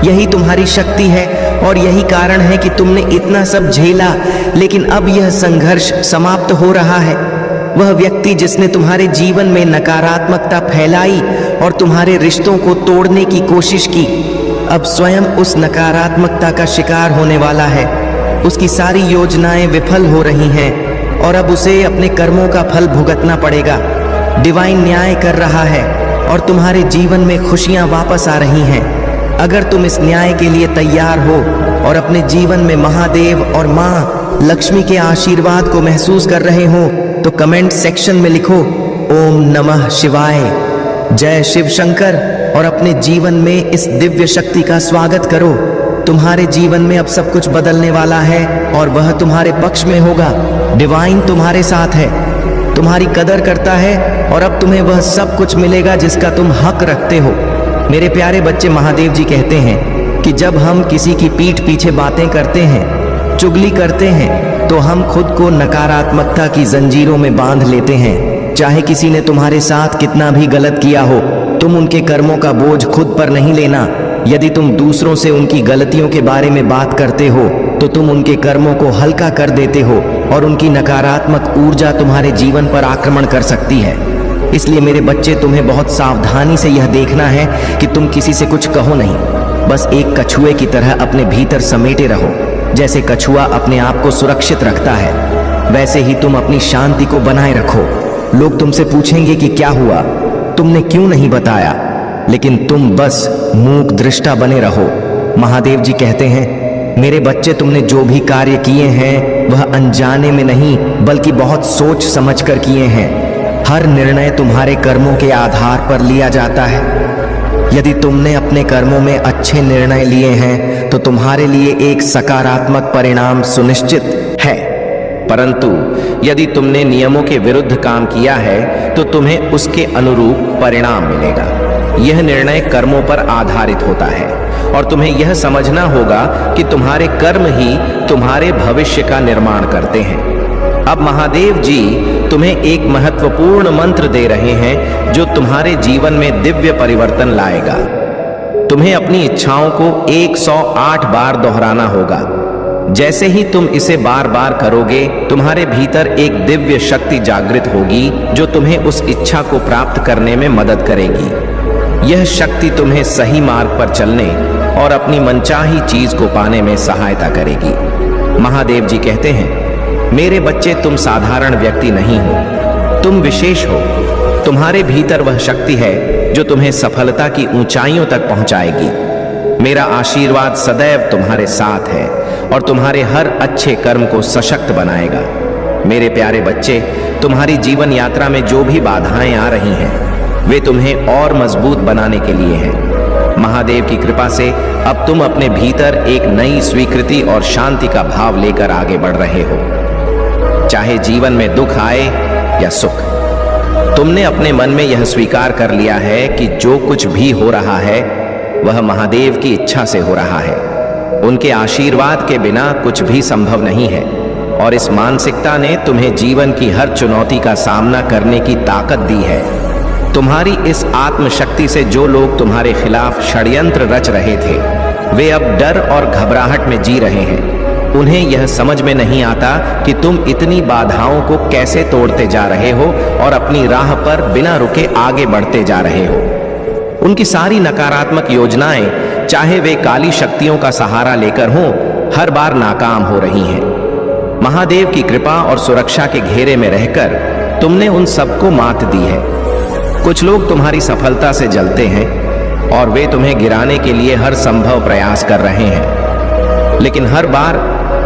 यही तुम्हारी शक्ति है और यही कारण है कि तुमने इतना सब झेला, लेकिन अब यह संघर्ष समाप्त हो रहा है। वह व्यक्ति जिसने तुम्हारे जीवन में नकारात्मकता फैलाई और तुम्हारे रिश्तों को तोड़ने की कोशिश की, अब स्वयं उस नकारात्मकता का शिकार होने वाला है। उसकी सारी योजनाएं विफल हो रही हैं और अब उसे अपने कर्मों का फल भुगतना पड़ेगा। डिवाइन न्याय कर रहा है और तुम्हारे जीवन में खुशियां वापस आ रही हैं। अगर तुम इस न्याय के लिए तैयार हो और अपने जीवन में महादेव और माँ लक्ष्मी के आशीर्वाद को महसूस कर रहे हो तो कमेंट सेक्शन में लिखो ओम नमः शिवाय, जय शिव शंकर और अपने जीवन में इस दिव्य शक्ति का स्वागत करो। तुम्हारे जीवन में अब सब कुछ बदलने वाला है और वह तुम्हारे पक्ष में होगा। डिवाइन तुम्हारे साथ है, तुम्हारी कदर करता है और अब तुम्हें वह सब कुछ मिलेगा जिसका तुम हक रखते हो। मेरे प्यारे बच्चे, महादेव जी कहते हैं कि जब हम किसी की पीठ पीछे बातें करते हैं, चुगली करते हैं, तो हम खुद को नकारात्मकता की जंजीरों में बांध लेते हैं। चाहे किसी ने तुम्हारे साथ कितना भी गलत किया हो, तुम उनके कर्मों का बोझ खुद पर नहीं लेना। यदि तुम दूसरों से उनकी गलतियों के बारे में बात करते हो तो तुम उनके कर्मों को हल्का कर देते हो और उनकी नकारात्मक ऊर्जा तुम्हारे जीवन पर आक्रमण कर सकती है। इसलिए मेरे बच्चे, तुम्हें बहुत सावधानी से यह देखना है कि तुम किसी से कुछ कहो नहीं। बस एक कछुए की तरह अपने भीतर समेटे रहो। जैसे कछुआ अपने आप को सुरक्षित रखता है, वैसे ही तुम अपनी शांति को बनाए रखो। लोग तुमसे पूछेंगे कि क्या हुआ, तुमने क्यों नहीं बताया, लेकिन तुम बस मूक दृष्टा बने रहो। महादेव जी कहते हैं, मेरे बच्चे, तुमने जो भी कार्य किए हैं वह अनजाने में नहीं बल्कि बहुत सोच समझ कर किए हैं। हर निर्णय तुम्हारे कर्मों के आधार पर लिया जाता है। यदि तुमने अपने कर्मों में अच्छे निर्णय लिए हैं तो तुम्हारे लिए एक सकारात्मक परिणाम सुनिश्चित है, परंतु यदि तुमने नियमों के विरुद्ध काम किया है तो तुम्हें उसके अनुरूप परिणाम मिलेगा। यह निर्णय कर्मों पर आधारित होता है और तुम्हें यह समझना होगा कि तुम्हारे कर्म ही तुम्हारे भविष्य का निर्माण करते हैं। अब महादेव जी तुम्हें एक महत्वपूर्ण मंत्र दे रहे हैं जो तुम्हारे जीवन में दिव्य परिवर्तन लाएगा। तुम्हें अपनी इच्छाओं को 108 बार दोहराना होगा। जैसे ही तुम इसे बार बार करोगे, तुम्हारे भीतर एक दिव्य शक्ति जागृत होगी जो तुम्हें उस इच्छा को प्राप्त करने में मदद करेगी। यह शक्ति तुम्हें सही मार्ग पर चलने और अपनी मनचाही चीज को पाने में सहायता करेगी। महादेव जी कहते हैं, मेरे बच्चे, तुम साधारण व्यक्ति नहीं हो, तुम विशेष हो। तुम्हारे भीतर वह शक्ति है जो तुम्हें सफलता की ऊंचाइयों तक पहुंचाएगी। मेरा आशीर्वाद सदैव तुम्हारे साथ है और तुम्हारे हर अच्छे कर्म को सशक्त बनाएगा। मेरे प्यारे बच्चे, तुम्हारी जीवन यात्रा में जो भी बाधाएं आ रही हैं, वे तुम्हें और मजबूत बनाने के लिए हैं। महादेव की कृपा से अब तुम अपने भीतर एक नई स्वीकृति और शांति का भाव लेकर आगे बढ़ रहे हो। चाहे जीवन में दुख आए या सुख, तुमने अपने मन में यह स्वीकार कर लिया है कि जो कुछ भी हो रहा है वह महादेव की इच्छा से हो रहा है। उनके आशीर्वाद के बिना कुछ भी संभव नहीं है और इस मानसिकता ने तुम्हें जीवन की हर चुनौती का सामना करने की ताकत दी है। तुम्हारी इस आत्मशक्ति से जो लोग तुम्हारे खिलाफ षड्यंत्र रच रहे थे, वे अब डर और घबराहट में जी रहे हैं। उन्हें यह समझ में नहीं आता कि तुम इतनी बाधाओं को कैसे तोड़ते जा रहे हो और अपनी राह पर बिना रुके आगे बढ़ते जा रहे हो। उनकी सारी नकारात्मक योजनाएं, चाहे वे काली शक्तियों का सहारा लेकर हों, हर बार नाकाम हो रही हैं। महादेव की कृपा और सुरक्षा के घेरे में रहकर तुमने उन सबको मात दी है। कुछ लोग तुम्हारी सफलता से जलते हैं और वे तुम्हें गिराने के लिए हर संभव प्रयास कर रहे हैं, लेकिन हर बार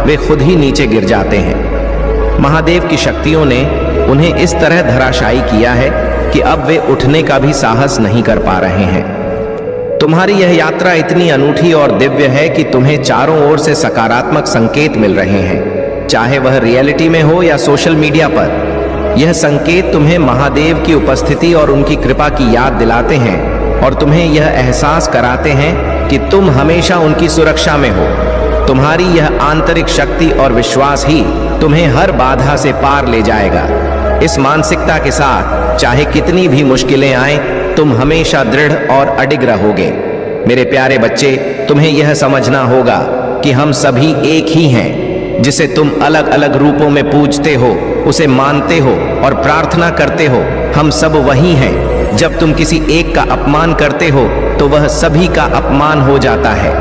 वे खुद ही नीचे गिर जाते हैं। महादेव की शक्तियों ने उन्हें इस तरह धराशायी किया है कि अब वे उठने का भी साहस नहीं कर पा रहे हैं। तुम्हारी यह यात्रा इतनी अनूठी और दिव्य है कि तुम्हें चारों ओर से सकारात्मक संकेत मिल रहे हैं, चाहे वह रियलिटी में हो या सोशल मीडिया पर। यह संकेत तुम्हें महादेव की उपस्थिति और उनकी कृपा की याद दिलाते हैं और तुम्हें यह एहसास कराते हैं कि तुम हमेशा उनकी सुरक्षा में हो। तुम्हारी यह आंतरिक शक्ति और विश्वास ही तुम्हें हर बाधा से पार ले जाएगा। इस मानसिकता के साथ चाहे कितनी भी मुश्किलें आएं, तुम हमेशा दृढ़ और अडिग रहोगे। मेरे प्यारे बच्चे, तुम्हें यह समझना होगा कि हम सभी एक ही हैं। जिसे तुम अलग अलग रूपों में पूजते हो, उसे मानते हो और प्रार्थना करते हो, हम सब वही हैं। जब तुम किसी एक का अपमान करते हो तो वह सभी का अपमान हो जाता है।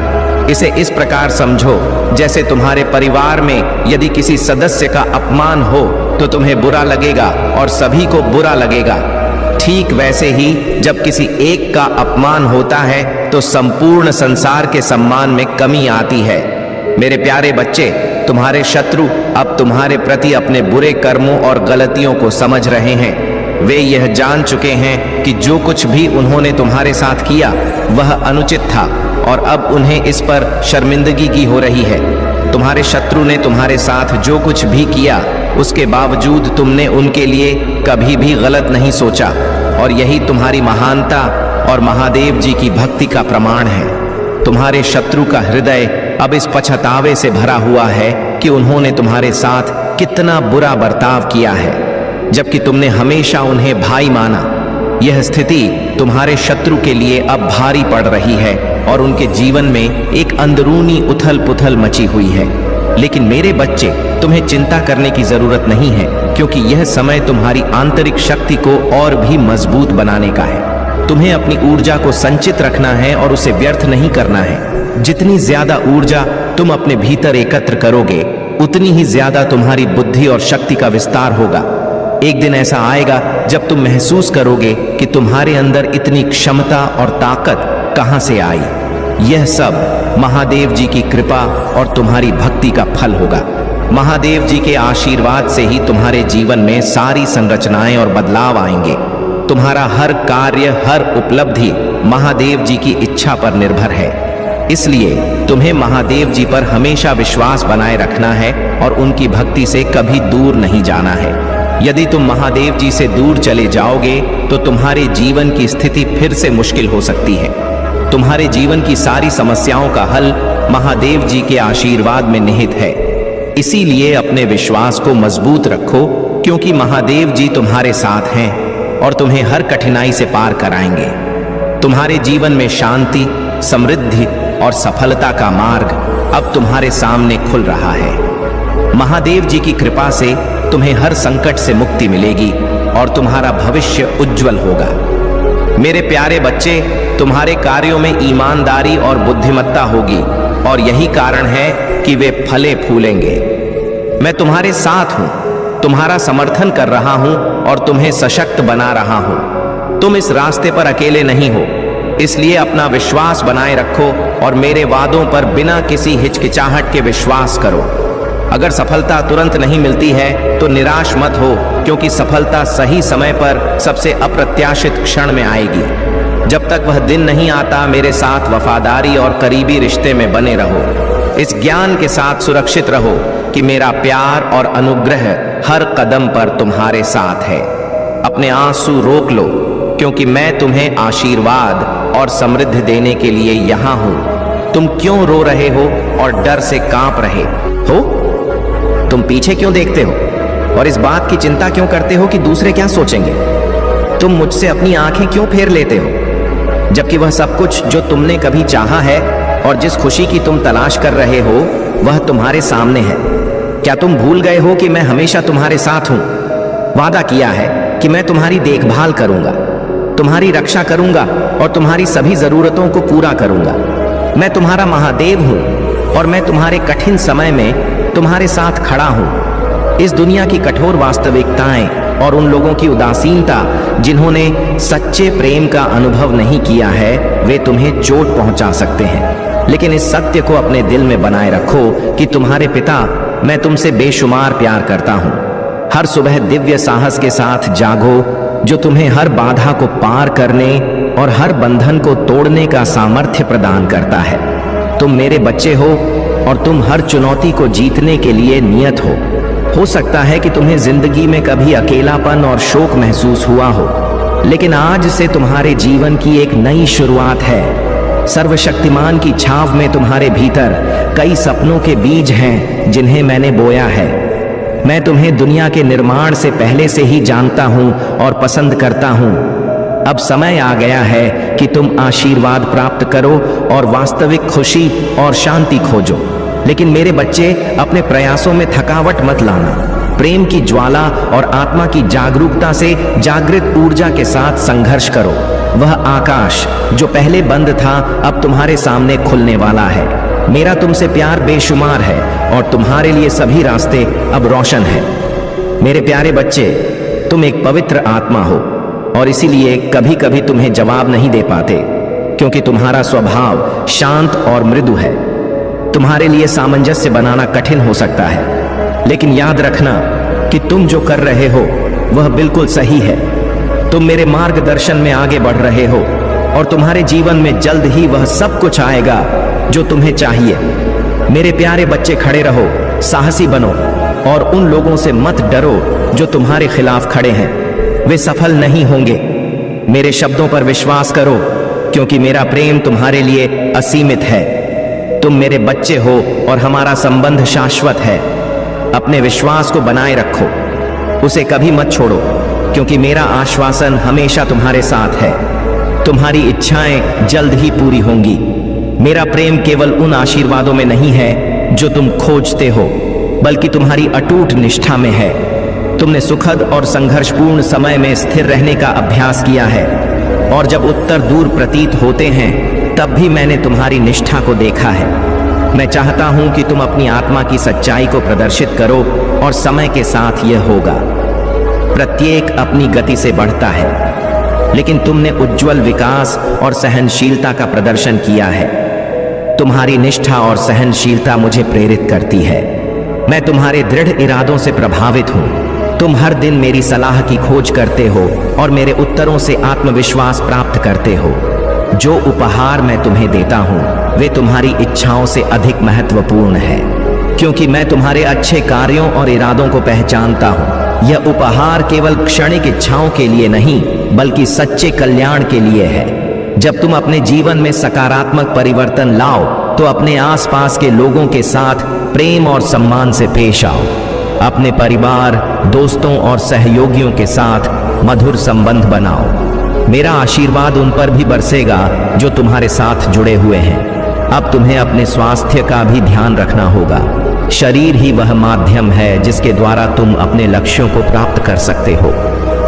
इसे इस प्रकार समझो, जैसे तुम्हारे परिवार में यदि किसी सदस्य का अपमान हो तो तुम्हें बुरा लगेगा और सभी को बुरा लगेगा। ठीक वैसे ही जब किसी एक का अपमान होता है तो संपूर्ण संसार के सम्मान में कमी आती है। मेरे प्यारे बच्चे, तुम्हारे शत्रु अब तुम्हारे प्रति अपने बुरे कर्मों और गलतियों को समझ रहे हैं। वे यह जान चुके हैं कि जो कुछ भी उन्होंने तुम्हारे साथ किया वह अनुचित था और अब उन्हें इस पर शर्मिंदगी की हो रही है। तुम्हारे शत्रु ने तुम्हारे साथ जो कुछ भी किया, उसके बावजूद तुमने उनके लिए कभी भी गलत नहीं सोचा और यही तुम्हारी महानता और महादेव जी की भक्ति का प्रमाण है। तुम्हारे शत्रु का हृदय अब इस पछतावे से भरा हुआ है कि उन्होंने तुम्हारे साथ कितना बुरा बर्ताव किया है, जबकि तुमने हमेशा उन्हें भाई माना। यह स्थिति तुम्हारे शत्रु के लिए अब भारी पड़ रही है और उनके जीवन में एक अंदरूनी उथल पुथल मची हुई है। लेकिन मेरे बच्चे, तुम्हें चिंता करने की जरूरत नहीं है, क्योंकि यह समय तुम्हारी आंतरिक शक्ति को और भी मजबूत बनाने का है। तुम्हें अपनी ऊर्जा को संचित रखना है और उसे व्यर्थ नहीं करना है। जितनी ज्यादा ऊर्जा तुम अपने भीतर एकत्र करोगे, उतनी ही ज्यादा तुम्हारी बुद्धि और शक्ति का विस्तार होगा। एक दिन ऐसा आएगा जब तुम महसूस करोगे कि तुम्हारे अंदर इतनी क्षमता और ताकत कहां से आई। यह सब महादेव जी की कृपा और तुम्हारी भक्ति का फल होगा। महादेव जी के आशीर्वाद से ही तुम्हारे जीवन में सारी संरचनाएं और बदलाव आएंगे। तुम्हारा हर कार्य, हर उपलब्धि महादेव जी की इच्छा पर निर्भर है। इसलिए तुम्हें महादेव जी पर हमेशा विश्वास बनाए रखना है और उनकी भक्ति से कभी दूर नहीं जाना है। यदि तुम महादेव जी से दूर चले जाओगे तो तुम्हारे जीवन की स्थिति फिर से मुश्किल हो सकती है। तुम्हारे जीवन की सारी समस्याओं का हल महादेव जी के आशीर्वाद में निहित है। इसीलिए अपने विश्वास को मजबूत रखो, क्योंकि महादेव जी तुम्हारे साथ हैं और तुम्हें हर कठिनाई से पार कराएंगे। तुम्हारे जीवन में शांति, समृद्धि और सफलता का मार्ग अब तुम्हारे सामने खुल रहा है। महादेव जी की कृपा से तुम्हें हर संकट से मुक्ति मिलेगी और तुम्हारा भविष्य उज्जवल होगा। मेरे प्यारे बच्चे, तुम्हारे कार्यों में ईमानदारी और बुद्धिमत्ता होगी और यही कारण है कि वे फले फूलेंगे। मैं तुम्हारे साथ हूं, तुम्हारा समर्थन कर रहा हूं और तुम्हें सशक्त बना रहा हूं। तुम इस रास्ते पर अकेले नहीं हो, इसलिए अपना विश्वास बनाए रखो और मेरे वादों पर बिना किसी हिचकिचाहट के विश्वास करो। अगर सफलता तुरंत नहीं मिलती है तो निराश मत हो, क्योंकि सफलता सही समय पर सबसे अप्रत्याशित क्षण में आएगी। जब तक वह दिन नहीं आता, मेरे साथ वफादारी और करीबी रिश्ते में बने रहो। इस ज्ञान के साथ सुरक्षित रहो कि मेरा प्यार और अनुग्रह हर कदम पर तुम्हारे साथ है। अपने आंसू रोक लो, क्योंकि मैं तुम्हें आशीर्वाद और समृद्धि देने के लिए यहाँ हूँ। तुम क्यों रो रहे हो और डर से कांप रहे हो? तुम पीछे क्यों देखते हो और इस बात की चिंता क्यों करते हो कि दूसरे क्या सोचेंगे? तुम मुझसे अपनी आंखें क्यों फेर लेते हो, जबकि वह सब कुछ जो तुमने कभी चाहा है और जिस खुशी की तुम तलाश कर रहे हो वह तुम्हारे सामने है? क्या तुम भूल गए हो कि मैं हमेशा तुम्हारे साथ हूं? वादा किया है कि मैं तुम्हारी देखभाल करूंगा, तुम्हारी रक्षा करूंगा और तुम्हारी सभी जरूरतों को पूरा करूंगा। मैं तुम्हारा महादेव हूं और मैं तुम्हारे कठिन समय में तुम्हारे साथ खड़ा हूं। इस दुनिया की कठोर वास्तविकताएं और उन लोगों की उदासीनता जिन्होंने सच्चे प्रेम का अनुभव नहीं किया है, वे तुम्हें चोट पहुंचा सकते हैं। लेकिन इस सत्य को अपने दिल में बनाए रखो कि तुम्हारे पिता, मैं तुमसे बेशुमार प्यार करता हूं। हर सुबह दिव्य साहस के साथ जागो, जो तुम्हें हर बाधा को पार करने और हर बंधन को तोड़ने का सामर्थ्य प्रदान करता है। तुम मेरे बच्चे हो और तुम हर चुनौती को जीतने के लिए नियत हो। हो सकता है कि तुम्हें जिंदगी में कभी अकेलापन और शोक महसूस हुआ हो, लेकिन आज से तुम्हारे जीवन की एक नई शुरुआत है। सर्वशक्तिमान की छाव में तुम्हारे भीतर कई सपनों के बीज हैं जिन्हें मैंने बोया है। मैं तुम्हें दुनिया के निर्माण से पहले से ही जानता हूं और पसंद करता हूं। अब समय आ गया है कि तुम आशीर्वाद प्राप्त करो और वास्तविक खुशी और शांति खोजो। लेकिन मेरे बच्चे, अपने प्रयासों में थकावट मत लाना। प्रेम की ज्वाला और आत्मा की जागरूकता से जागृत ऊर्जा के साथ संघर्ष करो। वह आकाश जो पहले बंद था, अब तुम्हारे सामने खुलने वाला है। मेरा तुमसे प्यार बेशुमार है और तुम्हारे लिए सभी रास्ते अब रोशन हैं। मेरे प्यारे बच्चे, तुम एक पवित्र आत्मा हो और इसीलिए कभी कभी तुम्हें जवाब नहीं दे पाते, क्योंकि तुम्हारा स्वभाव शांत और मृदु है। तुम्हारे लिए सामंजस्य बनाना कठिन हो सकता है, लेकिन याद रखना कि तुम जो कर रहे हो वह बिल्कुल सही है। तुम मेरे मार्गदर्शन में आगे बढ़ रहे हो और तुम्हारे जीवन में जल्द ही वह सब कुछ आएगा जो तुम्हें चाहिए। मेरे प्यारे बच्चे, खड़े रहो, साहसी बनो और उन लोगों से मत डरो जो तुम्हारे खिलाफ खड़े हैं। वे सफल नहीं होंगे। मेरे शब्दों पर विश्वास करो, क्योंकि मेरा प्रेम तुम्हारे लिए असीमित है। तुम मेरे बच्चे हो और हमारा संबंध शाश्वत है। अपने विश्वास को बनाए रखो, उसे कभी मत छोड़ो, क्योंकि मेरा आश्वासन हमेशा तुम्हारे साथ है। तुम्हारी इच्छाएं जल्द ही पूरी होंगी। मेरा प्रेम केवल उन आशीर्वादों में नहीं है जो तुम खोजते हो, बल्कि तुम्हारी अटूट निष्ठा में है। तुमने सुखद और संघर्षपूर्ण समय में स्थिर रहने का अभ्यास किया है, और जब उत्तर दूर प्रतीत होते हैं तब भी मैंने तुम्हारी निष्ठा को देखा है। मैं चाहता हूं कि तुम अपनी आत्मा की सच्चाई को प्रदर्शित करो, और समय के साथ यह होगा। प्रत्येक अपनी गति से बढ़ता है, लेकिन तुमने उज्जवल विकास और सहनशीलता का प्रदर्शन किया है। तुम्हारी निष्ठा और सहनशीलता मुझे प्रेरित करती है। मैं तुम्हारे दृढ़ इरादों से प्रभावित हूं। तुम हर दिन मेरी सलाह की खोज करते हो और मेरे उत्तरों से आत्मविश्वास प्राप्त करते हो। जो उपहार मैं तुम्हें देता हूँ वे तुम्हारी इच्छाओं से अधिक महत्वपूर्ण है, क्योंकि मैं तुम्हारे अच्छे कार्यों और इरादों को पहचानता हूँ। यह उपहार केवल क्षणिक इच्छाओं के लिए नहीं बल्कि सच्चे कल्याण के लिए है। जब तुम अपने जीवन में सकारात्मक परिवर्तन लाओ तो अपने आसपास के लोगों के साथ प्रेम और सम्मान से पेश आओ। अपने परिवार, दोस्तों और सहयोगियों के साथ मधुर संबंध बनाओ। मेरा आशीर्वाद उन पर भी बरसेगा जो तुम्हारे साथ जुड़े हुए हैं। अब तुम्हें अपने स्वास्थ्य का भी ध्यान रखना होगा। शरीर ही वह माध्यम है जिसके द्वारा तुम अपने लक्ष्यों को प्राप्त कर सकते हो।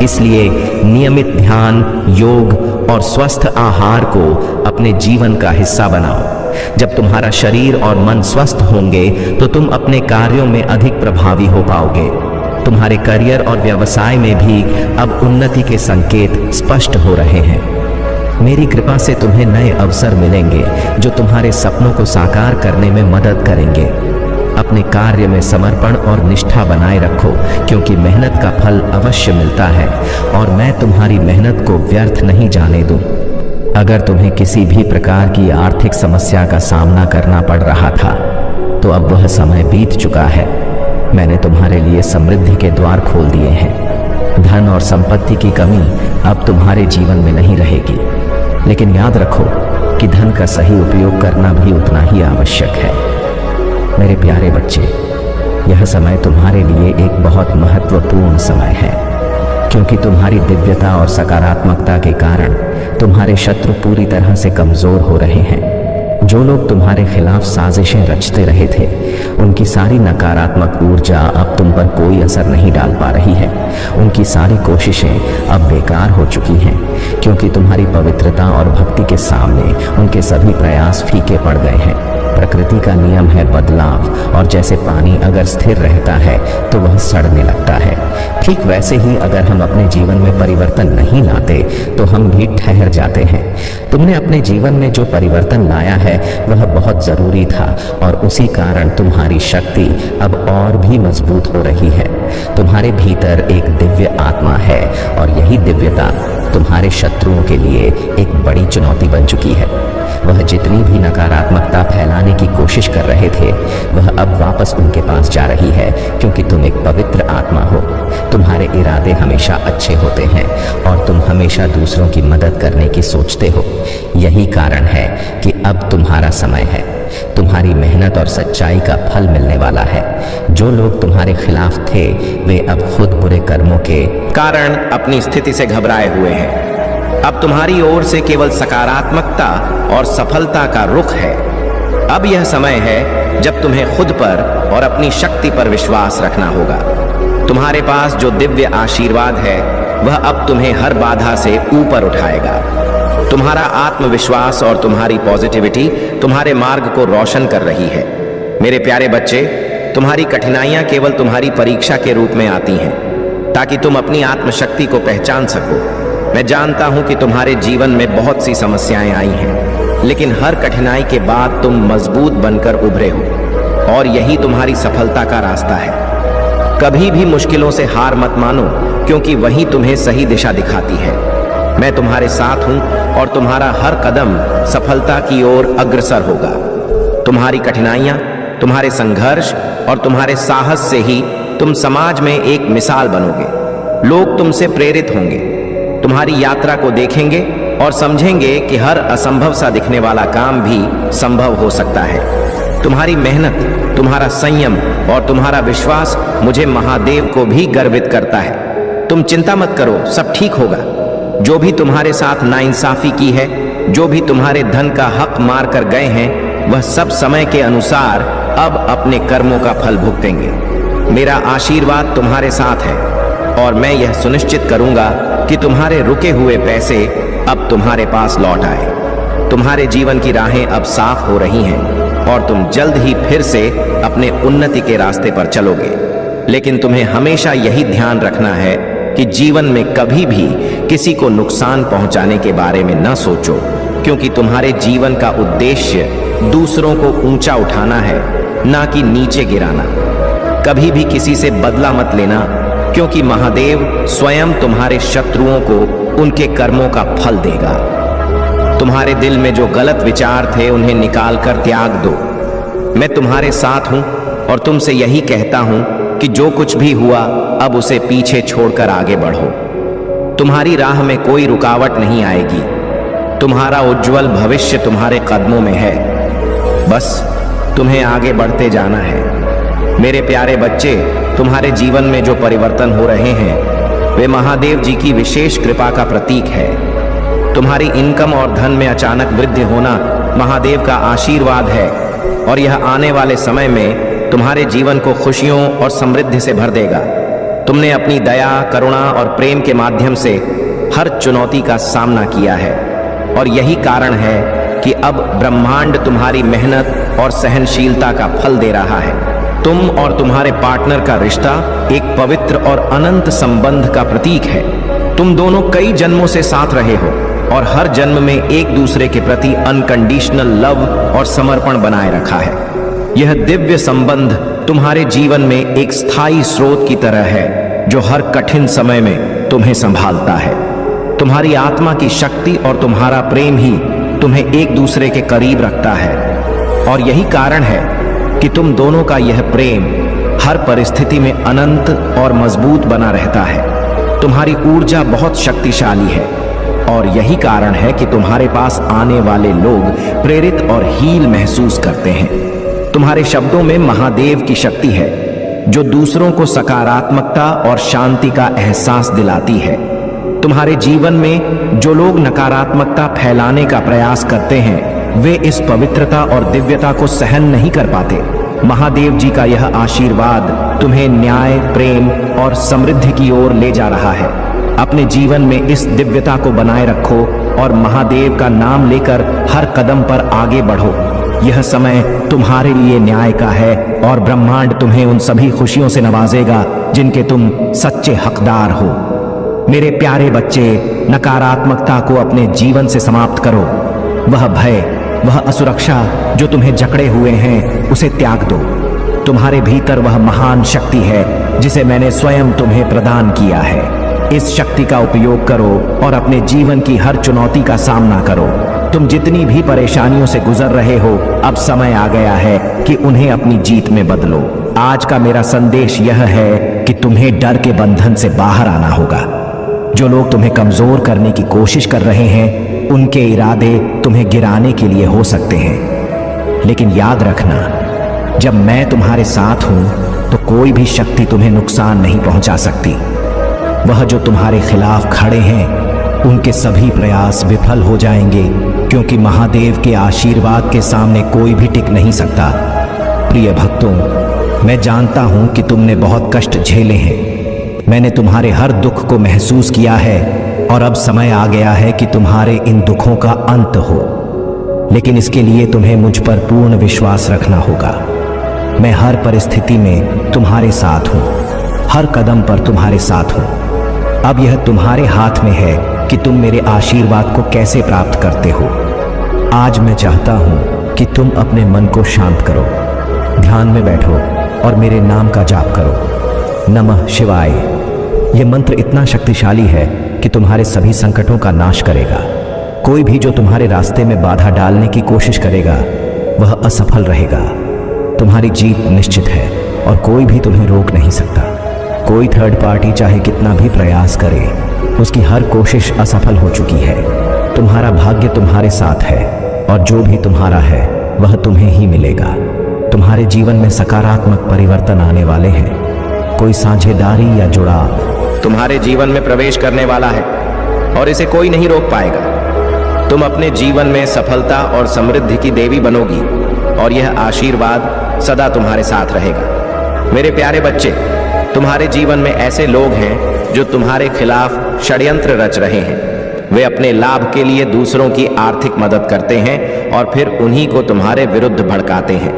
इसलिए नियमित ध्यान, योग और स्वस्थ आहार को अपने जीवन का हिस्सा बनाओ। जब तुम्हारा शरीर और मन स्वस्थ होंगे तो तुम अपने कार्यों में अधिक प्रभावी हो पाओगे। तुम्हारे करियर और व्यवसाय में भी अब उन्नति के संकेत स्पष्ट हो रहे हैं। मेरी कृपा से तुम्हें नए अवसर मिलेंगे जो तुम्हारे सपनों को साकार करने में मदद करेंगे। अपने कार्य में समर्पण और निष्ठा बनाए रखो, क्योंकि मेहनत का फल अवश्य मिलता है और मैं तुम्हारी मेहनत को व्यर्थ नहीं जाने दूं। अगर तुम्हें किसी भी प्रकार की आर्थिक समस्या का सामना करना पड़ रहा था तो अब वह समय बीत चुका है। मैंने तुम्हारे लिए समृद्धि के द्वार खोल दिए हैं। धन और संपत्ति की कमी अब तुम्हारे जीवन में नहीं रहेगी। लेकिन याद रखो कि धन का सही उपयोग करना भी उतना ही आवश्यक है। मेरे प्यारे बच्चे, यह समय तुम्हारे लिए एक बहुत महत्वपूर्ण समय है, क्योंकि तुम्हारी दिव्यता और सकारात्मकता के कारण तुम्हारे शत्रु पूरी तरह से कमजोर हो रहे हैं। जो लोग तुम्हारे खिलाफ साजिशें रचते रहे थे, उनकी सारी नकारात्मक ऊर्जा अब तुम पर कोई असर नहीं डाल पा रही है। उनकी सारी कोशिशें अब बेकार हो चुकी हैं, क्योंकि तुम्हारी पवित्रता और भक्ति के सामने उनके सभी प्रयास फीके पड़ गए हैं। प्रकृति का नियम है बदलाव, और जैसे पानी अगर स्थिर रहता है तो वह सड़ने लगता है, ठीक वैसे ही अगर हम अपने जीवन में परिवर्तन नहीं लाते तो हम भी ठहर जाते हैं। तुमने अपने जीवन में जो परिवर्तन लाया है वह बहुत जरूरी था, और उसी कारण तुम्हारी शक्ति अब और भी मजबूत हो रही है। तुम्हारे भीतर एक दिव्य आत्मा है, और यही दिव्यता तुम्हारे शत्रुओं के लिए एक बड़ी चुनौती बन चुकी है। वह जितनी भी नकारात्मकता फैलाने की कोशिश कर रहे थे, वह अब वापस उनके पास जा रही है, क्योंकि तुम एक पवित्र आत्मा हो। तुम्हारे इरादे हमेशा अच्छे होते हैं और तुम हमेशा दूसरों की मदद करने की सोचते हो। यही कारण है कि अब तुम्हारा समय है। तुम्हारी मेहनत और सच्चाई का फल मिलने वाला है। जो लोग तुम्हारे खिलाफ थे वे अब खुद बुरे कर्मों के कारण अपनी स्थिति से घबराए हुए हैं। अब तुम्हारी ओर से केवल सकारात्मकता और सफलता का रुख है। अब यह समय है जब तुम्हें खुद पर और अपनी शक्ति पर विश्वास रखना होगा। तुम्हारे पास जो दिव्य आशीर्वाद है वह अब तुम्हें हर बाधा से ऊपर उठाएगा। तुम्हारा आत्मविश्वास और तुम्हारी पॉजिटिविटी तुम्हारे मार्ग को रोशन कर रही है। मेरे प्यारे बच्चे, तुम्हारी कठिनाइयां केवल तुम्हारी परीक्षा के रूप में आती हैं, ताकि तुम अपनी आत्मशक्ति को पहचान सको। मैं जानता हूं कि तुम्हारे जीवन में बहुत सी समस्याएं आई हैं, लेकिन हर कठिनाई के बाद तुम मजबूत बनकर उभरे हो, और यही तुम्हारी सफलता का रास्ता है। कभी भी मुश्किलों से हार मत मानो, क्योंकि वही तुम्हें सही दिशा दिखाती है। मैं तुम्हारे साथ हूं और तुम्हारा हर कदम सफलता की ओर अग्रसर होगा। तुम्हारी कठिनाइयां, तुम्हारे संघर्ष और तुम्हारे साहस से ही तुम समाज में एक मिसाल बनोगे। लोग तुमसे प्रेरित होंगे, तुम्हारी यात्रा को देखेंगे और समझेंगे कि हर असंभव सा दिखने वाला काम भी संभव हो सकता है। तुम्हारी मेहनत, तुम्हारा संयम और तुम्हारा विश्वास मुझे महादेव को भी गर्वित करता है। तुम चिंता मत करो, सब ठीक होगा। जो भी तुम्हारे साथ नाइंसाफी की है, जो भी तुम्हारे धन का हक मार कर गए हैं, वह सब समय के अनुसार अब अपने कर्मों का फल भुगतेंगे। मेरा आशीर्वाद तुम्हारे साथ है, और मैं यह सुनिश्चित करूंगा कि तुम्हारे रुके हुए पैसे अब तुम्हारे पास लौट आए। तुम्हारे जीवन की राहें अब साफ हो रही हैं, और तुम जल्द ही फिर से अपने उन्नति के रास्ते पर चलोगे। लेकिन तुम्हें हमेशा यही ध्यान रखना है कि जीवन में कभी भी किसी को नुकसान पहुंचाने के बारे में न सोचो, क्योंकि तुम्हारे जीवन का उद्देश्य दूसरों को ऊंचा उठाना है, ना कि नीचे गिराना। कभी भी किसी से बदला मत लेना, क्योंकि महादेव स्वयं तुम्हारे शत्रुओं को उनके कर्मों का फल देगा। तुम्हारे दिल में जो गलत विचार थे उन्हें निकाल कर त्याग दो। मैं तुम्हारे साथ हूं और तुमसे यही कहता हूं कि जो कुछ भी हुआ अब उसे पीछे छोड़कर आगे बढ़ो। तुम्हारी राह में कोई रुकावट नहीं आएगी। तुम्हारा उज्जवल भविष्य तुम्हारे कदमों में है, बस तुम्हें आगे बढ़ते जाना है। मेरे प्यारे बच्चे, तुम्हारे जीवन में जो परिवर्तन हो रहे हैं वे महादेव जी की विशेष कृपा का प्रतीक है। तुम्हारी इनकम और धन में अचानक वृद्धि होना महादेव का आशीर्वाद है और यह आने वाले समय में तुम्हारे जीवन को खुशियों और समृद्धि से भर देगा। तुमने अपनी दया, करुणा और प्रेम के माध्यम से हर चुनौती का सामना किया है और यही कारण है कि अब ब्रह्मांड तुम्हारी मेहनत और सहनशीलता का फल दे रहा है। तुम और तुम्हारे पार्टनर का रिश्ता एक पवित्र और अनंत संबंध का प्रतीक है। तुम दोनों कई जन्मों से साथ रहे हो और हर जन्म में एक दूसरे के प्रति अनकंडीशनल लव और समर्पण बनाए रखा है। यह दिव्य संबंध तुम्हारे जीवन में एक स्थायी स्रोत की तरह है जो हर कठिन समय में तुम्हें संभालता है। तुम्हारी आत्मा की शक्ति और तुम्हारा प्रेम ही तुम्हें एक दूसरे के करीब रखता है और यही कारण है कि तुम दोनों का यह प्रेम हर परिस्थिति में अनंत और मजबूत बना रहता है। तुम्हारी ऊर्जा बहुत शक्तिशाली है और यही कारण है कि तुम्हारे पास आने वाले लोग प्रेरित और हील महसूस करते हैं। तुम्हारे शब्दों में महादेव की शक्ति है जो दूसरों को सकारात्मकता और शांति का एहसास दिलाती है। तुम्हारे जीवन में जो लोग नकारात्मकता फैलाने का प्रयास करते हैं वे इस पवित्रता और दिव्यता को सहन नहीं कर पाते। महादेव जी का यह आशीर्वाद तुम्हें न्याय, प्रेम और समृद्धि की ओर ले जा रहा है। अपने जीवन में इस दिव्यता को बनाए रखो और महादेव का नाम लेकर हर कदम पर आगे बढ़ो। यह समय तुम्हारे लिए न्याय का है और ब्रह्मांड तुम्हें उन सभी खुशियों से नवाजेगा जिनके तुम सच्चे हकदार हो। मेरे प्यारे बच्चे, नकारात्मकता को अपने जीवन से समाप्त करो। वह भय, वह असुरक्षा जो तुम्हें जकड़े हुए हैं उसे त्याग दो। तुम्हारे भीतर वह महान शक्ति है जिसे मैंने स्वयं तुम्हें प्रदान किया है। इस शक्ति का उपयोग करो और अपने जीवन की हर चुनौती का सामना करो। तुम जितनी भी परेशानियों से गुजर रहे हो अब समय आ गया है कि उन्हें अपनी जीत में बदलो। आज का मेरा संदेश यह है कि तुम्हें डर के बंधन से बाहर आना होगा। जो लोग तुम्हें कमजोर करने की कोशिश कर रहे हैं उनके इरादे तुम्हें गिराने के लिए हो सकते हैं, लेकिन याद रखना, जब मैं तुम्हारे साथ हूं तो कोई भी शक्ति तुम्हें नुकसान नहीं पहुंचा सकती। वह जो तुम्हारे खिलाफ खड़े हैं उनके सभी प्रयास विफल हो जाएंगे, क्योंकि महादेव के आशीर्वाद के सामने कोई भी टिक नहीं सकता। प्रिय भक्तों, मैं जानता हूं कि तुमने बहुत कष्ट झेले हैं। मैंने तुम्हारे हर दुख को महसूस किया है और अब समय आ गया है कि तुम्हारे इन दुखों का अंत हो, लेकिन इसके लिए तुम्हें मुझ पर पूर्ण विश्वास रखना होगा। मैं हर परिस्थिति में तुम्हारे साथ हूं, हर कदम पर तुम्हारे साथ हूं। अब यह तुम्हारे हाथ में है कि तुम मेरे आशीर्वाद को कैसे प्राप्त करते हो। आज मैं चाहता हूं कि तुम अपने मन को शांत करो, ध्यान में बैठो और मेरे नाम का जाप करो। नमः शिवाय। यह मंत्र इतना शक्तिशाली है कि तुम्हारे सभी संकटों का नाश करेगा। कोई भी जो तुम्हारे रास्ते में बाधा डालने की कोशिश करेगा वह असफल रहेगा। तुम्हारी जीत निश्चित है और कोई भी तुम्हें रोक नहीं सकता। कोई थर्ड पार्टी चाहे कितना भी प्रयास करे, उसकी हर कोशिश असफल हो चुकी है। तुम्हारा भाग्य तुम्हारे साथ है और जो भी तुम्हारा है वह तुम्हें ही मिलेगा। तुम्हारे जीवन में सकारात्मक परिवर्तन आने वाले हैं। कोई साझेदारी या जुड़ाव तुम्हारे जीवन में प्रवेश करने वाला है और इसे कोई नहीं रोक पाएगा। तुम अपने जीवन में सफलता और समृद्धि की देवी बनोगी और यह आशीर्वाद सदा तुम्हारे साथ रहेगा। मेरे प्यारे बच्चे, तुम्हारे जीवन में ऐसे लोग हैं जो तुम्हारे खिलाफ षड्यंत्र रच रहे हैं। वे अपने लाभ के लिए दूसरों की आर्थिक मदद करते हैं और फिर उन्हीं को तुम्हारे विरुद्ध भड़काते हैं।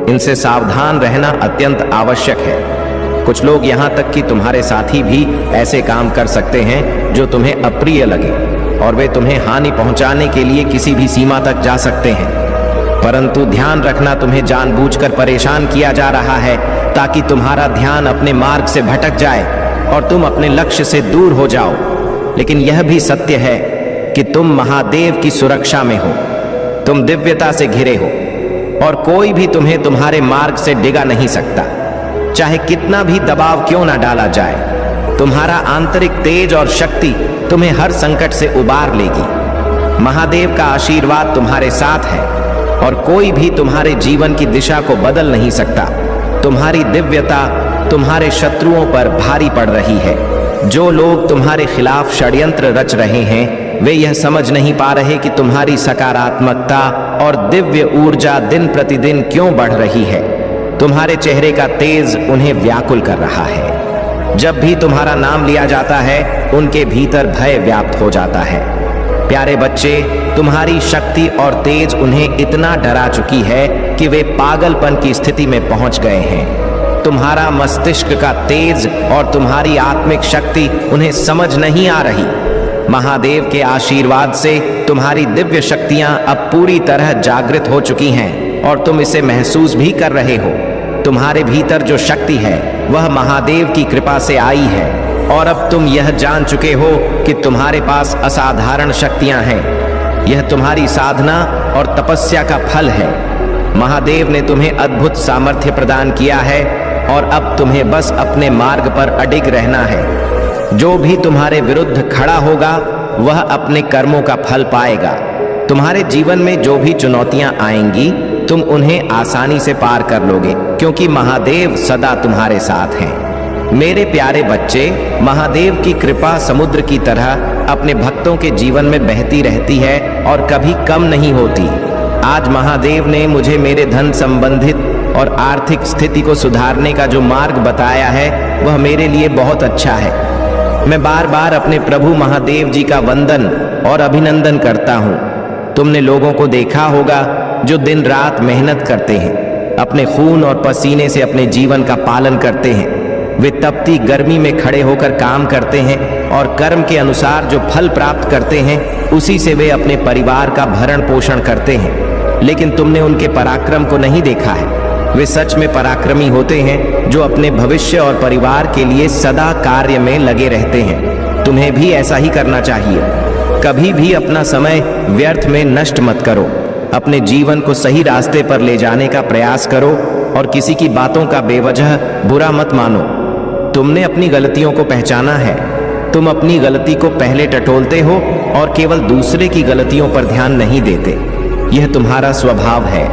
इनसे सावधान रहना अत्यंत आवश्यक है। कुछ लोग यहाँ तक कि तुम्हारे साथी भी ऐसे काम कर सकते हैं जो तुम्हें अप्रिय लगे और वे तुम्हें हानि पहुंचाने के लिए किसी भी सीमा तक जा सकते हैं। परंतु ध्यान रखना, तुम्हें जानबूझकर परेशान किया जा रहा है ताकि तुम्हारा ध्यान अपने मार्ग से भटक जाए। और तुम अपने लक्ष्य से दूर हो जाओ। लेकिन यह भी सत्य है कि तुम महादेव की सुरक्षा में हो। तुम दिव्यता से घिरे हो और कोई भी तुम्हें तुम्हारे मार्ग से डिगा नहीं सकता, चाहे कितना भी दबाव क्यों ना डाला जाए। तुम्हारा आंतरिक तेज और शक्ति तुम्हें हर संकट से उबार लेगी। महादेव का आशीर्वाद तुम्हारे साथ है और कोई भी तुम्हारे जीवन की दिशा को बदल नहीं सकता। तुम्हारी दिव्यता तुम्हारे शत्रुओं पर भारी पड़ रही है। जो लोग तुम्हारे खिलाफ षड्यंत्र रच रहे हैं वे यह समझ नहीं पा रहे कि तुम्हारी सकारात्मकता और दिव्य ऊर्जा दिन प्रतिदिन क्यों बढ़ रही है। तुम्हारे चेहरे का तेज उन्हें व्याकुल कर रहा है। जब भी तुम्हारा नाम लिया जाता है उनके भीतर भय व्याप्त हो जाता है। प्यारे बच्चे, तुम्हारी शक्ति और तेज उन्हें इतना डरा चुकी है कि वे पागलपन की स्थिति में पहुंच गए हैं। तुम्हारा मस्तिष्क का तेज और तुम्हारी आत्मिक शक्ति उन्हें समझ नहीं आ रही। महादेव के आशीर्वाद से तुम्हारी दिव्य शक्तियां अब पूरी तरह जागृत हो चुकी हैं और तुम इसे महसूस भी कर रहे हो। तुम्हारे भीतर जो शक्ति है वह महादेव की कृपा से आई है और अब तुम यह जान चुके हो कि तुम्हारे पास असाधारण शक्तियां हैं। यह तुम्हारी साधना और तपस्या का फल है। महादेव ने तुम्हें अद्भुत सामर्थ्य प्रदान किया है और अब तुम्हें बस अपने मार्ग पर अडिग रहना है। जो भी तुम्हारे विरुद्ध खड़ा होगा वह अपने कर्मों का फल पाएगा। तुम्हारे जीवन में जो भी चुनौतियां आएंगी तुम उन्हें आसानी से पार कर लोगे, क्योंकि महादेव सदा तुम्हारे साथ हैं। मेरे प्यारे बच्चे, महादेव की कृपा समुद्र की तरह अपने भक्तों के जीवन में बहती रहती है और कभी कम नहीं होती। आज महादेव ने मुझे मेरे धन संबंधित और आर्थिक स्थिति को सुधारने का जो मार्ग बताया है वह मेरे लिए बहुत अच्छा है। मैं बार बार अपने प्रभु महादेव जी का वंदन और अभिनंदन करता हूँ। तुमने लोगों को देखा होगा जो दिन रात मेहनत करते हैं, अपने खून और पसीने से अपने जीवन का पालन करते हैं। वे तपती गर्मी में खड़े होकर काम करते हैं और कर्म के अनुसार जो फल प्राप्त करते हैं उसी से वे अपने परिवार का भरण पोषण करते हैं। लेकिन तुमने उनके पराक्रम को नहीं देखा है। वे सच में पराक्रमी होते हैं जो अपने भविष्य और परिवार के लिए सदा कार्य में लगे रहते हैं। तुम्हें भी ऐसा ही करना चाहिए। कभी भी अपना समय व्यर्थ में नष्ट मत करो। अपने जीवन को सही रास्ते पर ले जाने का प्रयास करो और किसी की बातों का बेवजह बुरा मत मानो। तुमने अपनी गलतियों को पहचाना है। तुम अपनी गलती को पहले टटोलते हो और केवल दूसरे की गलतियों पर ध्यान नहीं देते। यह तुम्हारा स्वभाव है।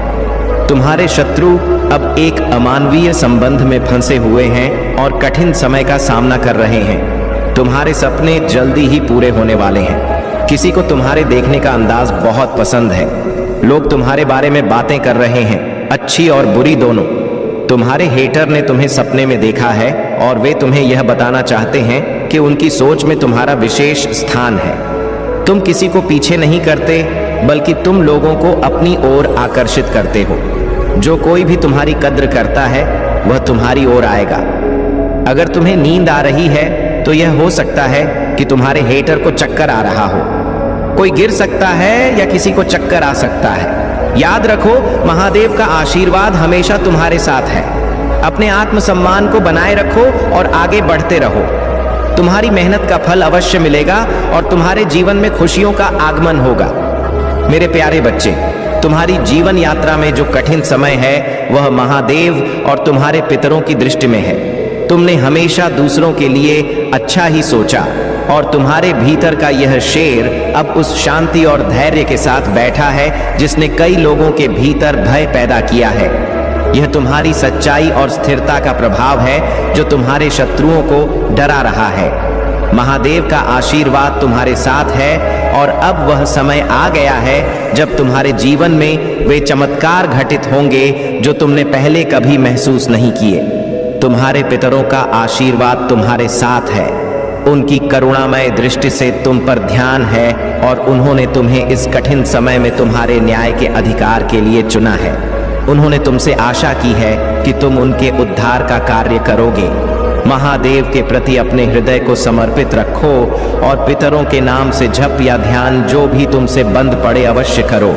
तुम्हारे शत्रु अब एक अमानवीय संबंध में फंसे हुए हैं और कठिन समय का सामना कर रहे हैं। तुम्हारे सपने जल्दी ही पूरे होने वाले हैं। किसी को तुम्हारे देखने का अंदाज बहुत पसंद है। लोग तुम्हारे बारे में बातें कर रहे हैं, अच्छी और बुरी दोनों। तुम्हारे हेटर ने तुम्हें सपने में देखा है और वे तुम्हें यह बताना चाहते हैं कि उनकी सोच में तुम्हारा विशेष स्थान है। तुम किसी को पीछे नहीं करते, बल्कि तुम लोगों को अपनी ओर आकर्षित करते हो। जो कोई भी तुम्हारी कद्र करता है वह तुम्हारी ओर आएगा। अगर तुम्हें नींद आ रही है तो यह हो सकता है कि तुम्हारे हेटर को चक्कर आ रहा हो। कोई गिर सकता है या किसी को चक्कर आ सकता है। याद रखो, महादेव का आशीर्वाद हमेशा तुम्हारे साथ है। अपने आत्मसम्मान को बनाए रखो और आगे बढ़ते रहो। तुम्हारी मेहनत का फल अवश्य मिलेगा और तुम्हारे जीवन में खुशियों का आगमन होगा। मेरे प्यारे बच्चे, तुम्हारी जीवन यात्रा में जो कठिन समय है वह महादेव और तुम्हारे पितरों की दृष्टि में है। तुमने हमेशा दूसरों के लिए अच्छा ही सोचा और तुम्हारे भीतर का यह शेर अब उस शांति और धैर्य के साथ बैठा है जिसने कई लोगों के भीतर भय पैदा किया है। यह तुम्हारी सच्चाई और स्थिरता का प्रभाव है जो तुम्हारे शत्रुओं को डरा रहा है। महादेव का आशीर्वाद तुम्हारे साथ है और अब वह समय आ गया है जब तुम्हारे जीवन में वे चमत्कार घटित होंगे जो तुमने पहले कभी महसूस नहीं किए। तुम्हारे पितरों का आशीर्वाद तुम्हारे साथ है। उनकी करुणामय दृष्टि से तुम पर ध्यान है और उन्होंने तुम्हें इस कठिन समय में तुम्हारे न्याय के अधिकार के लिए चुना है। उन्होंने तुमसे आशा की है कि तुम उनके उद्धार का कार्य करोगे। महादेव के प्रति अपने हृदय को समर्पित रखो और पितरों के नाम से जप या ध्यान जो भी तुमसे बंद पड़े अवश्य करो।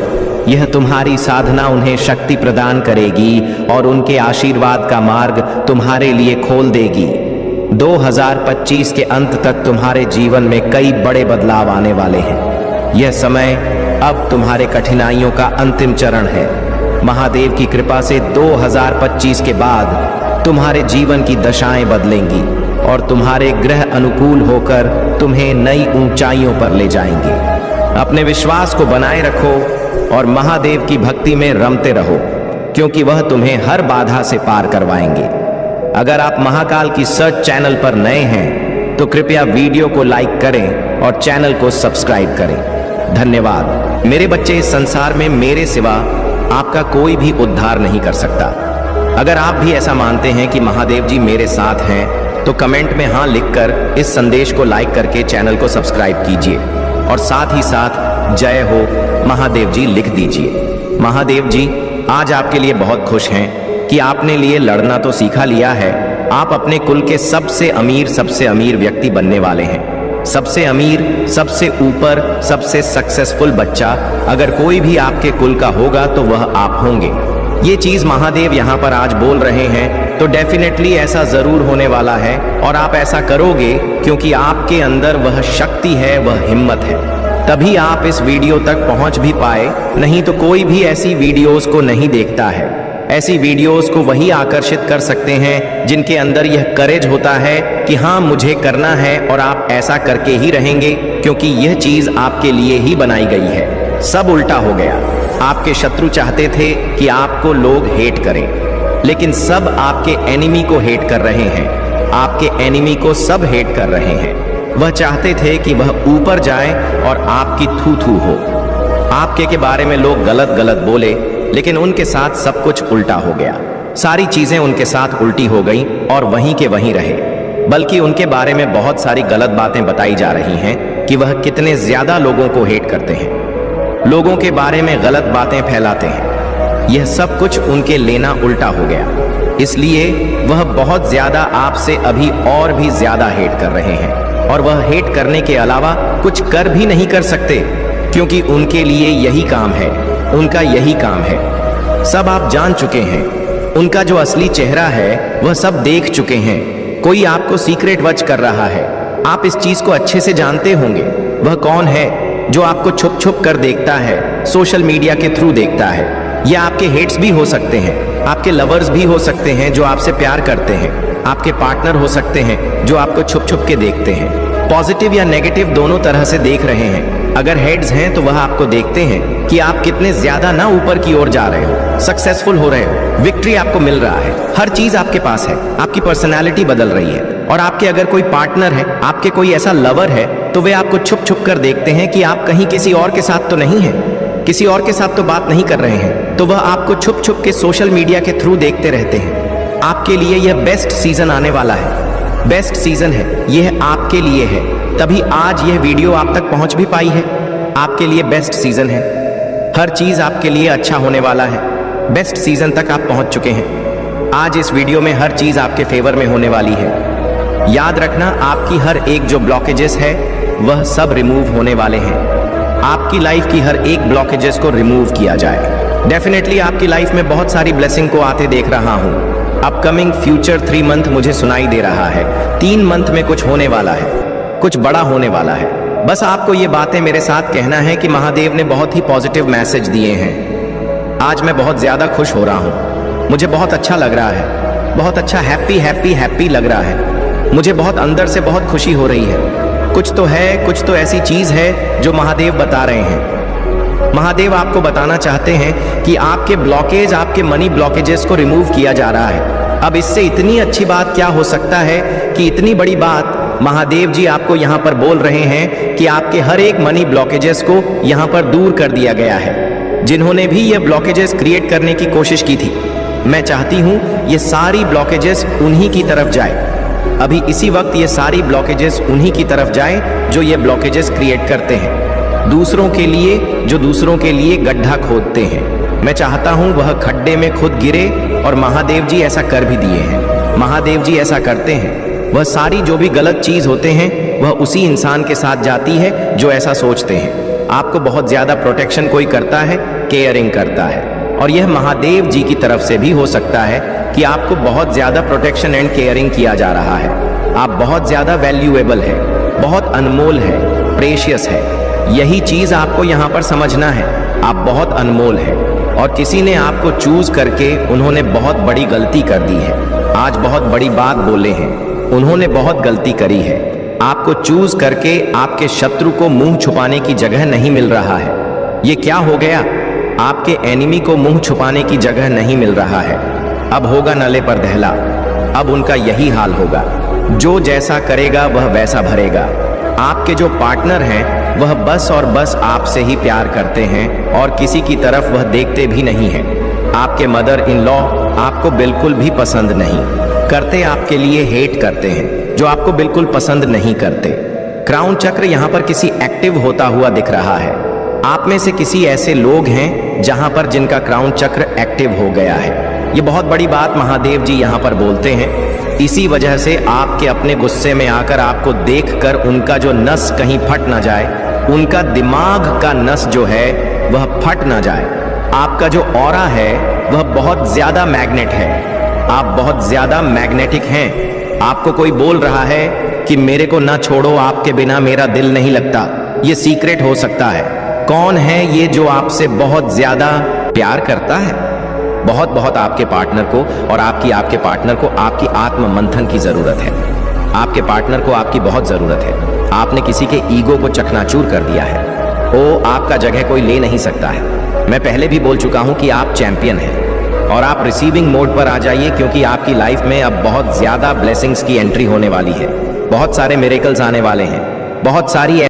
यह तुम्हारी साधना उन्हें शक्ति प्रदान करेगी और उनके आशीर्वाद का मार्ग तुम्हारे लिए खोल देगी। 2025 के अंत तक तुम्हारे जीवन में कई बड़े बदलाव आने वाले हैं। यह समय अब तुम्हारे कठिनाइयों का अंतिम चरण है। महादेव की कृपा से 2025 के बाद तुम्हारे जीवन की दशाएं बदलेंगी और तुम्हारे ग्रह अनुकूल होकर तुम्हें नई ऊंचाइयों पर ले जाएंगे। अपने विश्वास को बनाए रखो और महादेव की भक्ति में रमते रहो, क्योंकि वह तुम्हें हर बाधा से पार करवाएंगे। अगर आप महाकाल की सर्च चैनल पर नए हैं तो कृपया वीडियो को लाइक करें और चैनल को सब्सक्राइब करें। धन्यवाद। मेरे बच्चे, इस संसार में मेरे सिवा आपका कोई भी उद्धार नहीं कर सकता। अगर आप भी ऐसा मानते हैं कि महादेव जी मेरे साथ हैं तो कमेंट में हाँ लिखकर इस संदेश को लाइक करके चैनल को सब्सक्राइब कीजिए और साथ ही साथ जय हो महादेव जी लिख दीजिए। महादेव जी आज आपके लिए बहुत खुश हैं कि आपने लिए लड़ना तो सीखा लिया है। आप अपने कुल के सबसे अमीर व्यक्ति बनने वाले हैं। सबसे अमीर, सबसे ऊपर, सबसे सक्सेसफुल बच्चा अगर कोई भी आपके कुल का होगा तो वह आप होंगे। ये चीज महादेव यहाँ पर आज बोल रहे हैं तो डेफिनेटली ऐसा जरूर होने वाला है और आप ऐसा करोगे क्योंकि आपके अंदर वह शक्ति है, वह हिम्मत है। तभी आप इस वीडियो तक पहुंच भी पाए, नहीं तो कोई भी ऐसी वीडियोस को नहीं देखता है। ऐसी वीडियोस को वही आकर्षित कर सकते हैं जिनके अंदर यह करेज होता है कि हाँ मुझे करना है और आप ऐसा करके ही रहेंगे, क्योंकि यह चीज आपके लिए ही बनाई गई है। सब उल्टा हो गया। आपके शत्रु चाहते थे कि आपको लोग हेट करें, लेकिन सब आपके एनिमी को हेट कर रहे हैं। आपके एनिमी को सब हेट कर रहे हैं। वह चाहते थे कि वह ऊपर जाए और आपकी थू थू हो। आपके के बारे में लोग गलत गलत बोले, लेकिन उनके साथ सब कुछ उल्टा हो गया। सारी चीजें उनके साथ उल्टी हो गई और वहीं के वहीं रहे। बल्कि उनके बारे में बहुत सारी गलत बातें बताई जा रही हैं कि वह कितने ज्यादा लोगों को हेट करते हैं, लोगों के बारे में गलत बातें फैलाते हैं। यह सब कुछ उनके लेना उल्टा हो गया, इसलिए वह बहुत ज्यादा आपसे अभी और भी ज्यादा हेट कर रहे हैं और वह हेट करने के अलावा कुछ कर भी नहीं कर सकते, क्योंकि उनके लिए यही काम है, उनका यही काम है। सब आप जान चुके हैं। उनका जो असली चेहरा है वह सब देख चुके हैं। कोई आपको सीक्रेट वॉच कर रहा है, आप इस चीज को अच्छे से जानते होंगे। वह कौन है जो आपको छुप छुप कर देखता है, सोशल मीडिया के थ्रू देखता है। यह आपके हेट्स भी हो सकते हैं, आपके लवर्स भी हो सकते हैं जो आपसे प्यार करते हैं, आपके पार्टनर हो सकते हैं जो आपको छुप छुप के देखते हैं। पॉजिटिव या नेगेटिव दोनों तरह से देख रहे हैं। अगर हेड्स हैं तो वह आपको देखते हैं कि आप कितने ज्यादा ना ऊपर की ओर जा रहे हो, सक्सेसफुल हो रहे हो, विक्ट्री आपको मिल रहा है, हर चीज आपके पास है, आपकी पर्सनैलिटी बदल रही है। और आपके अगर कोई पार्टनर है, आपके कोई ऐसा लवर है, तो वे आपको छुप छुप कर देखते हैं कि आप कहीं किसी और के साथ तो नहीं हैं, किसी और के साथ तो बात नहीं कर रहे हैं, तो वह आपको छुप छुप के सोशल मीडिया के थ्रू देखते रहते हैं। आपके लिए यह बेस्ट सीजन आने वाला है, बेस्ट सीजन है, यह आपके लिए है। तभी आज यह वीडियो आप तक पहुंच भी पाई है। आपके लिए बेस्ट सीजन है, हर चीज आपके लिए अच्छा होने वाला है। बेस्ट सीजन तक आप पहुंच चुके हैं। आज इस वीडियो में हर चीज आपके फेवर में होने वाली है। याद रखना, आपकी हर एक जो ब्लॉकेजेस है वह सब रिमूव होने वाले हैं। आपकी लाइफ की हर एक ब्लॉकेजेस को रिमूव किया जाए। डेफिनेटली आपकी लाइफ में बहुत सारी ब्लेसिंग को आते देख रहा हूं। अपकमिंग फ्यूचर 3 मंथ मुझे सुनाई दे रहा है। 3 मंथ में कुछ होने वाला है, कुछ बड़ा होने वाला है। बस आपको ये बातें मेरे साथ कहना है कि महादेव ने बहुत ही पॉजिटिव मैसेज दिए हैं। आज मैं बहुत ज्यादा खुश हो रहा हूँ, मुझे बहुत अच्छा लग रहा है, बहुत अच्छा हैप्पी लग रहा है। मुझे बहुत अंदर से बहुत खुशी हो रही है। कुछ तो है, कुछ तो ऐसी चीज है जो महादेव बता रहे हैं। महादेव आपको बताना चाहते हैं कि आपके ब्लॉकेज, आपके मनी ब्लॉकेजेस को रिमूव किया जा रहा है। अब इससे इतनी अच्छी बात क्या हो सकता है कि इतनी बड़ी बात महादेव जी आपको यहाँ पर बोल रहे हैं कि आपके हर एक मनी ब्लॉकेजेस को यहाँ पर दूर कर दिया गया है। जिन्होंने भी ये ब्लॉकेजेस क्रिएट करने की कोशिश की थी, मैं चाहती हूँ ये सारी ब्लॉकेजेस उन्हीं की तरफ जाए। अभी इसी वक्त ये सारी ब्लॉकेजेस उन्हीं की तरफ जाए जो ये ब्लॉकेजेस क्रिएट करते हैं, दूसरों के लिए, जो दूसरों के लिए गड्ढा खोदते हैं। मैं चाहता हूँ वह खड्डे में खुद गिरे, और महादेव जी ऐसा कर भी दिए हैं। महादेव जी ऐसा करते हैं। वह सारी जो भी गलत चीज होते हैं वह उसी इंसान के साथ जाती है जो ऐसा सोचते हैं। आपको बहुत ज्यादा प्रोटेक्शन कोई करता है, केयरिंग करता है, और यह महादेव जी की तरफ से भी हो सकता है कि आपको बहुत ज्यादा प्रोटेक्शन एंड केयरिंग किया जा रहा है। आप बहुत ज्यादा वैल्यूएबल है, बहुत अनमोल है, प्रेशियस है। यही चीज आपको यहाँ पर समझना है। आप बहुत अनमोल है और किसी ने आपको चूज करके उन्होंने बहुत बड़ी गलती कर दी है। आज बहुत बड़ी बात बोले हैं, उन्होंने बहुत गलती करी है। आपको चूज करके आपके शत्रु को मुंह छुपाने की जगह नहीं मिल रहा है। ये क्या हो गया? आपके एनिमी को मुंह छुपाने की जगह नहीं मिल रहा है। अब होगा नले पर दहला। अब उनका यही हाल होगा। जो जैसा करेगा वह वैसा भरेगा। आपके जो पार्टनर हैं वह बस और बस आपसे ही प्यार करते हैं और किसी की तरफ वह देखते भी नहीं हैं। आपके मदर इन लॉ आपको बिल्कुल भी पसंद नहीं करते, आपके लिए हेट करते हैं, जो आपको बिल्कुल पसंद नहीं करते। क्राउन चक्र यहाँ पर किसी एक्टिव होता हुआ दिख रहा है। आप में से किसी ऐसे लोग हैं जहां पर जिनका क्राउन चक्र एक्टिव हो गया है। ये बहुत बड़ी बात महादेव जी यहाँ पर बोलते हैं। इसी वजह से आपके अपने गुस्से में आकर आपको देखकर उनका जो नस कहीं फट ना जाए, उनका दिमाग का नस जो है वह फट ना जाए। आपका जो ऑरा है वह बहुत ज्यादा मैग्नेट है। आप बहुत ज्यादा मैग्नेटिक हैं। आपको कोई बोल रहा है कि मेरे को ना छोड़ो, आपके बिना मेरा दिल नहीं लगता। ये सीक्रेट हो सकता है। कौन है ये जो आपसे बहुत ज्यादा प्यार करता है? बहुत बहुत आपके पार्टनर को और आपके पार्टनर को आपकी आत्म मंथन की जरूरत है। आपके पार्टनर को आपकी बहुत जरूरत है। आपने किसी के ईगो को चकनाचूर कर दिया है। ओ, आपका जगह कोई ले नहीं सकता है। मैं पहले भी बोल चुका हूं कि आप चैंपियन हैं और आप रिसीविंग मोड पर आ जाइए, क्योंकि आपकी लाइफ में अब बहुत ज्यादा ब्लेसिंग्स की एंट्री होने वाली है। बहुत सारे मिरेकल्स आने वाले हैं। बहुत सारी